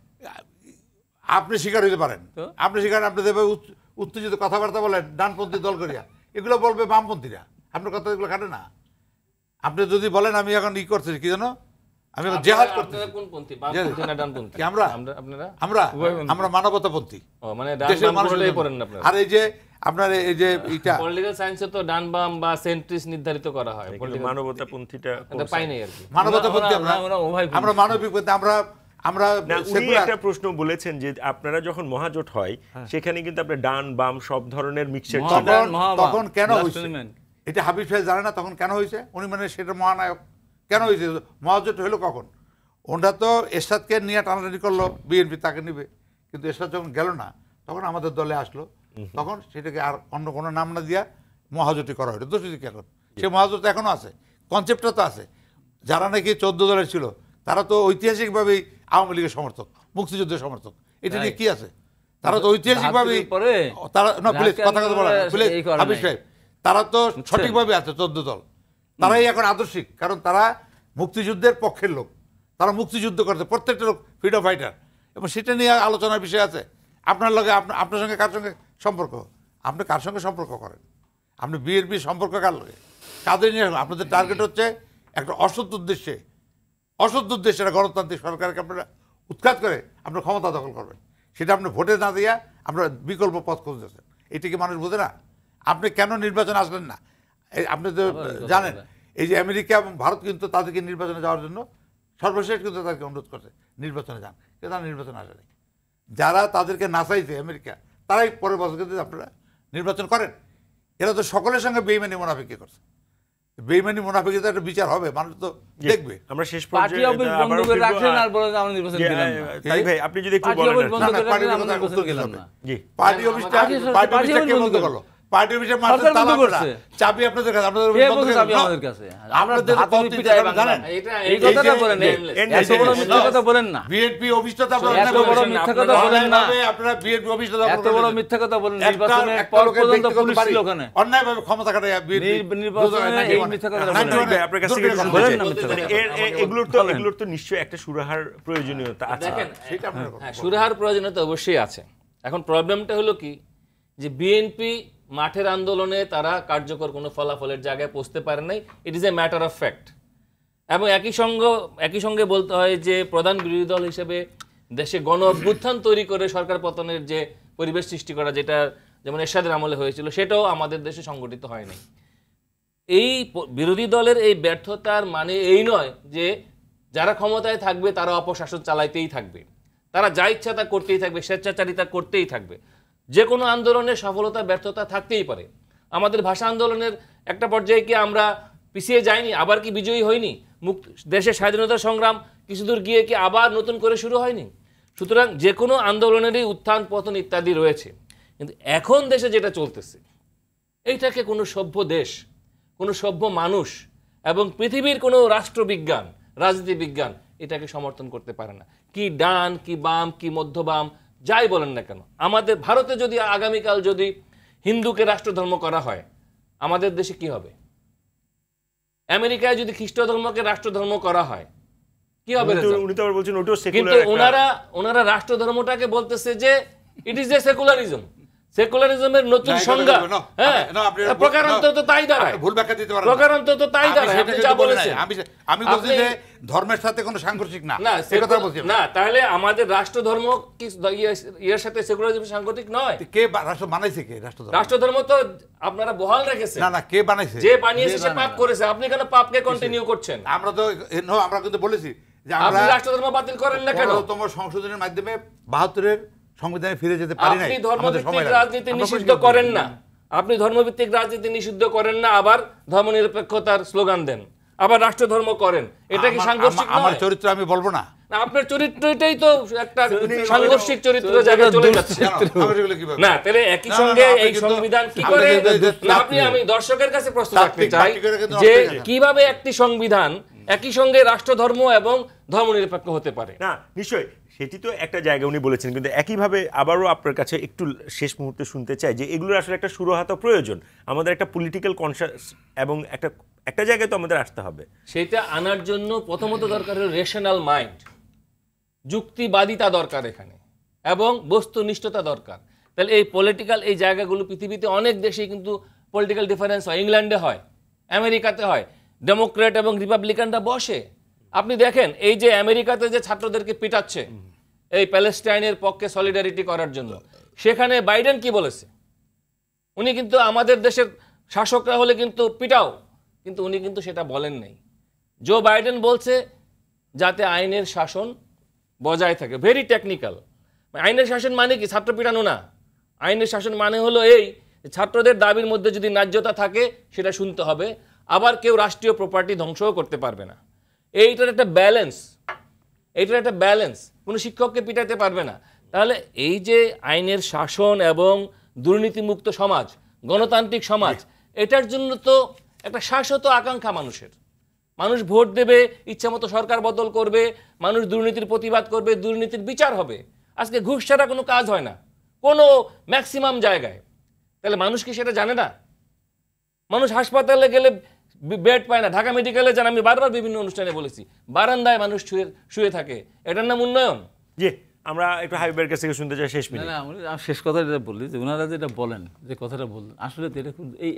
আপনি শিকার হইতে পারেন, আপনি শিকার, আপনি যেভাবে উত্তেজিত কথাবার্তা বলেন ডানপন্থী দল করিয়া, এগুলো বলবে বামপন্থীরা, আপনার কথা এগুলো খাটে না। আপনি যদি বলেন আমি এখন ই করতেছি কি জানো, আমি এখন জেহাদ করতেছি, আমরা মানবতাপন্থী, আর এই যে আপনার এই যে এটা পলিটিক্যাল সায়েন্সে তো ডান বাম বা সেন্ট্রিস্ট নির্ধারিত করা হয়, মানবতাপন্থীটা পাই নাই আর কি। মানবতাপন্থী আমরা মানবিক, আমরা একটা প্রশ্ন বলেছেন যে আপনারা যখন মহাজোট হয় সেখানে কিন্তু আপনার ডান বাম সব ধরনের মিক্সচার, তখন কেন হয়েছে এটা হাবিব সাহেব জানে না তখন কেন হয়েছে? উনি মানে সেটা মহানায়ক কেন হয়েছে? মহাজোট হলো কখন? ওনারা তো এরশাদকে নিয়ে টানাটানি করলো, বিএনপি তাকে নিবে, কিন্তু এরশাদ যখন গেল না তখন আমাদের দলে আসলো, তখন সেটাকে আর অন্য কোনো নাম না দিয়া মহাজোটই করা হলো। দোষী কি এখন? সে মহাজোট এখনো আছে, কনসেপ্টটা তো আছে। যারা নাকি 14 দলের ছিল তারা তো ঐতিহাসিকভাবেই আওয়ামী লীগের সমর্থক, মুক্তিযুদ্ধের সমর্থক, এটা নিয়ে কি আছে? তারা তো ঐতিহাসিকভাবেই তারা না, প্লিজ কথা কথা বলেন প্লিজ হাবিব সাহেব, তারা তো সঠিকভাবে আছে 14 দল, তারাই এখন আদর্শিক, কারণ তারা মুক্তিযুদ্ধের পক্ষের লোক, তারা মুক্তিযুদ্ধ করছে, প্রত্যেকটা লোক ফ্রিডম ফাইটার, এবং সেটা নিয়ে আলোচনার বিষয় আছে। আপনার লগে আপনার সঙ্গে কার সঙ্গে সম্পর্ক? আপনি কার সঙ্গে সম্পর্ক করেন? আপনি বিএনপি সম্পর্ক কার লগে, কাদের নিয়ে? আপনাদের টার্গেট হচ্ছে একটা অসৎ উদ্দেশ্যে একটা গণতান্ত্রিক সরকারকে আপনারা উৎখাত করে আপনার ক্ষমতা দখল করবেন, সেটা আপনি ভোটে না দিয়া আপনারা বিকল্প পথ খুঁজতেছেন। এটা কি মানুষ বোঝে না? আপনি কেন নির্বাচনে আসলেন না? আপনি তো জানেন এই যে আমেরিকা এবং ভারত কিন্তু তাদেরকে নির্বাচনে যাওয়ার জন্য সর্বশেষ কিন্তু তাদেরকে অনুরোধ করছে নির্বাচনে যান, কিন্তু তারা নির্বাচনে আসেনি। যারা তাদেরকে নাচাইছে আমেরিকা, তারাই পরের বছর কিন্তু আপনারা নির্বাচন করেন। এরা তো সকলের সঙ্গে বেইমানি মুনাফিকি করছে। বেইমানি মুনাফিকি তো একটা বিচার হবে, মানুষ তো দেখবে। আমরা শেষ পর্যায়ে পার্টি অফিসটা কে বন্ধ করলো? পার্টি অফিসে সরকার বন্ধ করছে। চাবি আপনাদের কাছে, আপনাদের কে বন্ধ বলছে করে চাবি দাও। আমাদের কাছে? আপনাদের হাতে কত পিটায় জানেন? বাংলা। এই এই কথাটা যে- বলেন, এই- এত বড় মিথ্যা কথা বলেন না, বিএনপি অফিসটা তো আপনারা এত অন্যায় বড় করেছেন। মিথ্যা কথা বলেন না, অন্যায়ভাবে আপনারা বিএনপি অফিসটা দখল এত করে বড় নিয়েছেন। মিথ্যা কথা বলেন। একটা নির্বাচনের একটা পর লোকের পর্যন্ত ব্যক্তিগত পুলিশ বাড়ি ছিল ওখানে। অন্যায়ভাবে ক্ষমতা খাটায় নির্বাচনে এই মিথ্যা কথা বলেন না। ভাই, আপনার কাছ থেকে একটু শুনতে বলেন চাই। না মিথ্যা কথা। এগুলোর তো নিশ্চয়ই একটা সুরাহার প্রয়োজনীয়তা আছে। দেখেন, সেটা আপনারা করুন। হ্যাঁ, সুরাহার প্রয়োজনীয়তা অবশ্যই আছে। এখন প্রবলেমটা হলো কি, যে বিএনপি মাঠের আন্দোলনে তারা কার্যকর কোনো ফলাফলের জায়গায় পৌঁছতে পারে নাই। It is a matter of fact. এবং একই সঙ্গে বলতে হয় যে প্রধান বিরোধী দল হিসেবে দেশে গণ অভ্যুত্থান তৈরি করে সরকার পতনের যে পরিবেশ সৃষ্টি করা, যেটা যেমন এরশাদের আমলে হয়েছিল, সেটাও আমাদের দেশে সংগঠিত হয়নি। এই বিরোধী দলের এই ব্যর্থতার মানে এই নয় যে যারা ক্ষমতায় থাকবে তারা অপশাসন চালাইতেই থাকবে, তারা যা ইচ্ছা তা করতেই থাকবে, স্বেচ্ছাচারিতা করতেই থাকবে। যে কোনো আন্দোলনের সফলতা ব্যর্থতা থাকতেই পারে। আমাদের ভাষা আন্দোলনের একটা পর্যায়ে কি আমরা পিছিয়ে যাইনি, আবার কি বিজয়ী হয়নি? দেশের স্বাধীনতা সংগ্রাম কিছুদূর গিয়ে কি আবার নতুন করে শুরু হয়নি? সুতরাং যে কোনো আন্দোলনেরই উত্থান পতন ইত্যাদি রয়েছে। কিন্তু এখন দেশে যেটা চলতেছে, এইটাকে কোনো সভ্য দেশ, কোনো সভ্য মানুষ এবং পৃথিবীর কোনো রাষ্ট্রবিজ্ঞান, রাজনীতি বিজ্ঞান এটাকে সমর্থন করতে পারে না। কি ডান, কি বাম, কি মধ্যবাম, যাই বলেন না কেন, আমাদের ভারতে যদি আগামীকাল যদি হিন্দুকে রাষ্ট্রধর্ম করা হয়, আমাদের দেশে কি হবে? আমেরিকায় যদি খ্রিস্ট ধর্মকে রাষ্ট্রধর্ম করা হয়, কি হবে? উনি তো আবার বলছেন ওটাও কিন্তু সেকুলার। ওনারা রাষ্ট্রধর্মটাকে বলতেছে যে ইট ইজ এ সেকুলারিজম। সেকুলারিজমের নতুন সংজ্ঞা, হ্যাঁ, প্রকারান্তর তো তাই দাঁড়ায়, ভুল ব্যাখ্যা দিতে পারেন। প্রকারান্তর তো তাই দাঁড়ায়। আপনি যা বলেছেন, আমি বলছি যে ধর্মের সাথে কোনো সাংঘর্ষিক না, না এই কথা বলছি না, তাহলে আমাদের রাষ্ট্রধর্ম কি ইয়ের সাথে সেকুলারিজম সাংগতিক নয়? কে রাষ্ট্র বানাইছে? কে রাষ্ট্রধর্ম? রাষ্ট্রধর্ম তো আপনারা বহাল রেখেছেন। না না, কে বানাইছে? যে বানিয়েছে সে পাপ করেছে, আপনি কেন পাপকে কন্টিনিউ করছেন? আমরা তো আমরা কিন্তু বলেছি যে আপনি আমরা রাষ্ট্রধর্ম বাতিল করেন না কেন? 15তম সংশোধনের মাধ্যমে 72-এর সংবিধানে ফিরে যেতে পারি নাই। আপনি আমাদের ধর্মভিত্তিক সময় লাগে। রাজনীতি আমরা নিষিদ্ধ পরিষ্কার করেন বলি। না, আপনি ধর্মভিত্তিক রাজনীতি নিষিদ্ধ করেন না, আবার ধর্মনিরপেক্ষতার স্লোগান দেন, আবার রাষ্ট্রধর্ম করেন। এটা কি সাংঘর্ষিক আমার নয়? চরিত্র আমি বলবো না। না, আপনার চরিত্রটাই তো একটা সাংঘর্ষিক চরিত্রের জায়গায় চলে যাচ্ছে। কেন? আমরা সেগুলো কিভাবে? না, তাহলে একই না, না, সঙ্গে না, আপনি এই কিন্তু- সংবিধান কি আপনি করে? কিন্তু না, আমি দর্শকের কাছে প্রশ্ন রাখতে তাত্ত্বিক চাই বাক্যের কিন্তু যে নষ্ট হয়ে গেছে। কিভাবে একটি সংবিধান একই সঙ্গে রাষ্ট্রধর্ম এবং ধর্মনিরপেক্ষ হতে পারে? না, নিশ্চয়ই সেটি তো একটা জায়গা উনি বলেছেন, কিন্তু একইভাবে আবারও আপনার কাছে একটু শেষ মুহূর্তে শুনতে চাই যে এগুলোর আসলে একটা সুরাহা প্রয়োজন। আমাদের একটা পলিটিক্যাল কনসাস এবং একটা জায়গায় তো আমাদের আসতে হবে। সেটা আনার জন্য প্রথমত দরকার হলো রেশনাল মাইন্ড, যুক্তিবাদিতা দরকার এখানে, এবং বস্তুনিষ্ঠতা দরকার। তাহলে এই পলিটিক্যাল এই জায়গাগুলো পৃথিবীতে অনেক দেশেই কিন্তু পলিটিক্যাল ডিফারেন্স হয়। ইংল্যান্ডে হয়, আমেরিকাতে হয়, ডেমোক্রেট এবং রিপাবলিকানরা বসে। আপনি দেখেন এই যে আমেরিকাতে যে ছাত্রদেরকে পিটাচ্ছে এই প্যালেস্টাইনের পক্ষে সলিডারিটি করার জন্য, সেখানে বাইডেন কি বলেছে? উনি কিন্তু আমাদের দেশের শাসকরা হলে কিন্তু পিটাও, কিন্তু উনি কিন্তু সেটা বলেন নাই। জো বাইডেন বলছে যাতে আইনের শাসন বজায় থাকে। Very technical. আইনের শাসন মানে কি? ছাত্র পিটানো না। আইনের শাসন মানে হলো এই, ছাত্রদের দাবির মধ্যে যদি ন্যায্যতা থাকে সেটা শুনতে হবে, আবার কেউ রাষ্ট্রীয় প্রপার্টি ধ্বংসও করতে পারবে না। এইটার একটা ব্যালেন্স, কোনো শিক্ষককে পিটাতে পারবে না। তাহলে এই যে আইনের শাসন এবং দুর্নীতিমুক্ত সমাজ, গণতান্ত্রিক সমাজ, এটার জন্য তো একটা শাশ্বত আকাঙ্ক্ষা মানুষের। মানুষ ভোট দেবে, ইচ্ছামতো সরকার বদল করবে, মানুষ দুর্নীতির প্রতিবাদ করবে, দুর্নীতির বিচার হবে। আজকে ঘুষ ছাড়া কোনো কাজ হয় না কোনো ম্যাক্সিমাম জায়গায়। তাহলে মানুষ কি সেটা জানে না? মানুষ হাসপাতালে গেলে বেড পায় না। ঢাকা মেডিকেলে যান, আমি বারবার বিভিন্ন অনুষ্ঠানে বলেছি, বারান্দায় মানুষ শুয়ে থাকে। এটার নাম উন্নয়ন? জি, আমরা একটু হাবিবের কাছ থেকে শুনতে চাই শেষ না মিনিট। না, আমি শেষ কথা যেটা বলি, যে ওনারা যেটা বলেন, যে কথাটা বললেন, আসলে তো এটা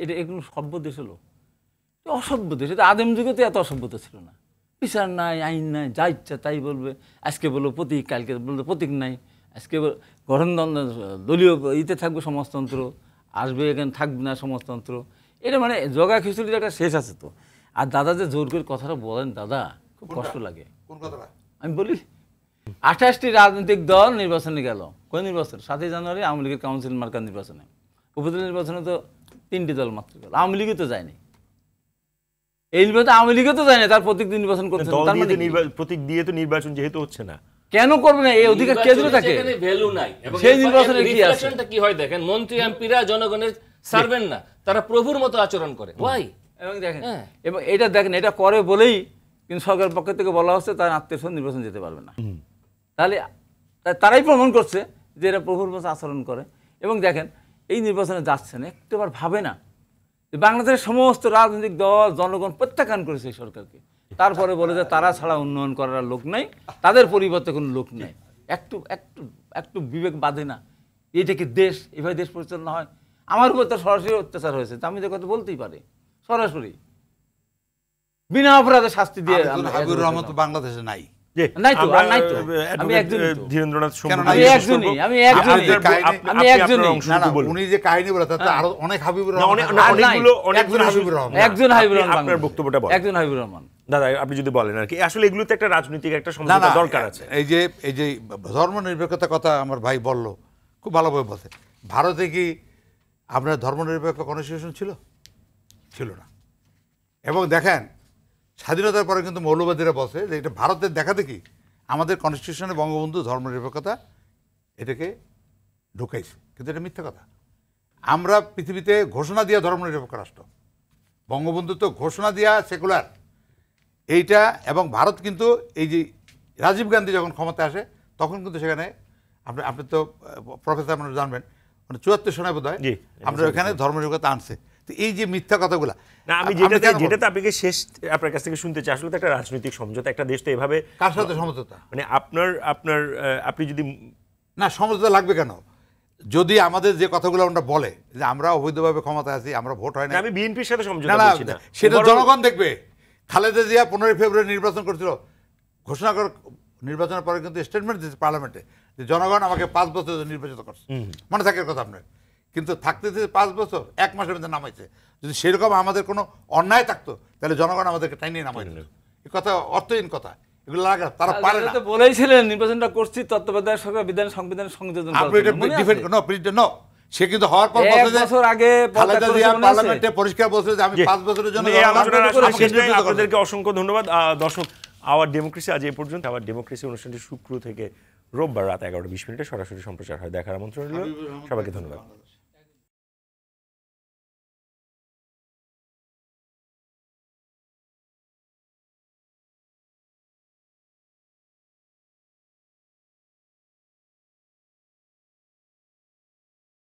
এটা এগুলো সভ্য দেশ হলো, অসভ্য দেশ। এটা আদিম যুগে তো এত অসভ্যতা ছিল না। বিচার নাই, আইন নাই, যা ইচ্ছা তাই বলবে। আজকে বলবো প্রতীক, কালকে বলবো প্রতীক নাই। আজকে গঠনতন্ত্র, দলীয় ইতে থাকবে সমাজতন্ত্র, আসবে এখানে থাকবে না সমাজতন্ত্র। এটা মানে জগা খিচুড়ির একটা শেষ আছে তো। আর দাদা যে জোর করে কথাটা বলেন, দাদা খুব কষ্ট লাগে। কোন কথাটা? আমি বলি 28টি রাজনৈতিক দল নির্বাচনে গেল। কোন নির্বাচন? 7ই জানুয়ারি আওয়ামী লীগের কাউন্সিল মার্কার নির্বাচনে। উপজেলা নির্বাচনে তো 3টি দল মাত্র গেল, আওয়ামী লীগও তো যায়নি। এই নির্বাচন আওয়ামী লীগও তো যায়নি, তার প্রতীক দিয়ে নির্বাচন করতে। দল দিয়ে তো প্রতীক দিয়ে তো নির্বাচন যেহেতু হচ্ছে না, কেন করবে না? এই অধিকার কে দিল তাকে? ভ্যালু নাই। এবং সেই নির্বাচনে কি আছে? রিফ্লেকশনটা কি হয় দেখেন, মন্ত্রী এমপিরা জনগণের সার্ভেন্ট না, তারা প্রভুর মতো আচরণ করে। ওয়াই? এবং দেখেন হ্যাঁ। এবং এটা দেখেন, এটা করে বলেই কিন্তু সরকারের পক্ষ থেকে বলা হচ্ছে তার আত্মীয় স্বজন নির্বাচন যেতে পারবে না। তাহলে তারাই প্রমাণ করছে যে এরা প্রভুর মতো আচরণ করে। এবং দেখেন এই নির্বাচনে যাচ্ছে না, একটাবার ভাবে না যে বাংলাদেশের সমস্ত রাজনৈতিক দল জনগণ প্রত্যাখ্যান করেছে এই সরকারকে, তারপরে বলে যে তারা ছাড়া উন্নয়ন করার লোক নাই, তাদের পরিবর্তে কোনো লোক নেই। একটু একটু একটু বিবেক বাঁধে না? এইটা কি দেশ? এভাবে দেশ পরিচালনা হয়? আমার উপর তো সরাসরি অত্যাচার হয়েছে, তা আমি তো কথা বলতেই পারি, সরাসরি বিনা অপরাধে শাস্তি দিয়ে। হাবিবুর রহমান তো বাংলাদেশে নাই। যে নাই তো, আমরা আর নাই তো। আমি অ্যাডভোকেট একজনই তো। ধীরেন্দ্রনাথ কেন শম্ভু নাই? আমি একজনই, আমি একজনই, আমি একজনই। না, না, উনি যে কাহিনী বলে তাতে আরো অনেক হাবিবুর না, রহমান অনেক- আছে। না, আর নাই। অনেকগুলো হাবিবুর রহমান। একজন হাবিবুর রহমান আপনার বাংলাদেশে। বক্তব্যটা বলেন। একজন হাবিবুর রহমান। দাদা আপনি যদি বলেন আর কি, আসলে এগুলোতে একটা রাজনৈতিক একটা না, সমঝোতা না, দরকার আছে। এই যে ধর্ম নিরপেক্ষতার কথা আমার ভাই বলল, খুব ভালোভাবে বলছে। ভারতে কি আপনার ধর্ম নিরপেক্ষ কনস্টিটিউশন ছিল? ছিল না। এবং দেখেন স্বাধীনতার পরে কিন্তু মৌলবাদীরা বলছে যে এটা ভারতের দেখা দেখি আমাদের কনস্টিটিউশনে বঙ্গবন্ধু ধর্ম নিরপেক্ষতা এটাকে ঢুকাইছে, কিন্তু এটা মিথ্যা কথা। আমরা পৃথিবীতে ঘোষণা দিয়া ধর্ম নিরপেক্ষ রাষ্ট্র, বঙ্গবন্ধু তো ঘোষণা দিয়া সেকুলার এইটা। এবং ভারত কিন্তু এই যে রাজীব গান্ধী যখন ক্ষমতায় আসে তখন কিন্তু সেখানে আপনি তো প্রফেসর আপনারা জানবেন, মানে 74 সনে বোধ হয় জি, আমরা ওখানে ধর্মনিরপেক্ষতা আনছে। তো এই যে মিথ্যা কথাগুলা, না, আমি আমরা কেন বলবো? যেটাতে আপনাকে শেষ আপনার কাছ থেকে শুনতে চাই, আসলে তো একটা রাজনৈতিক সমঝোতা, একটা দেশ তো এভাবে, কার সাথে সমঝোতা? মানে আপনি যদি না, সমঝোতা লাগবে কেন? যদি আমাদের যে কথাগুলো আমরা বলে যে আমরা অবৈধভাবে ক্ষমতায় আছি, আমরা ভোট হয় না, না, আমি বিএনপির সাথে না সমঝোতা না করছি না, সেটা বরং- জনগণ দেখবে। খালেদা জিয়া 15 ফেব্রুয়ারি নির্বাচন করছিল, ঘোষণা কর নির্বাচনের পরে কিন্তু স্টেটমেন্ট দিয়েছে পার্লামেন্টে যে জনগণ আমাকে 5 বছর নির্বাচিত করছে, মনে থাকার কথা আপনার। কিন্তু থাকতে 5 বছর 1 মাসের মধ্যে নামাইছে। যদি সেরকম আমাদের কোনো অন্যায় থাকতো তাহলে জনগণ আমাদেরকে টাইনিয়ে নামাই দিত। এই কথা অর্থহীন কথা, এগুলো লাগে না, তারা পারে না। তো বলেইছিলেন নির্বাচনটা করছি তত্ত্বাবধায়ক সরকার সংবিধান সংযোজন করার আপনি এটা জন্য, মনে ডিফেন্ড আছে? No please no. সে কিন্তু হওয়ার পর এক বলছে যে বছর আগে খালেদা পদত্যাগ জিয়া করেছে, মনে আছে? পার্লামেন্টে পরিষ্কার বলছে যে আমি জি। 5 বছরের জন্য এই আলোচনার জনগণ আসলে আমাকে শেষ নাই। নির্বাচিত করবে। আপনাদেরকে অসংখ্য ধন্যবাদ। দর্শক, আওয়ার ডেমোক্রেসি আজ এই পর্যন্ত। আওয়ার ডেমোক্রেসি অনুষ্ঠানটি শুক্র থেকে রোববার রাত 11:20 সরাসরি সম্প্রচার হয়। দেখার আমন্ত্রণ রইল। সবাইকে ধন্যবাদ।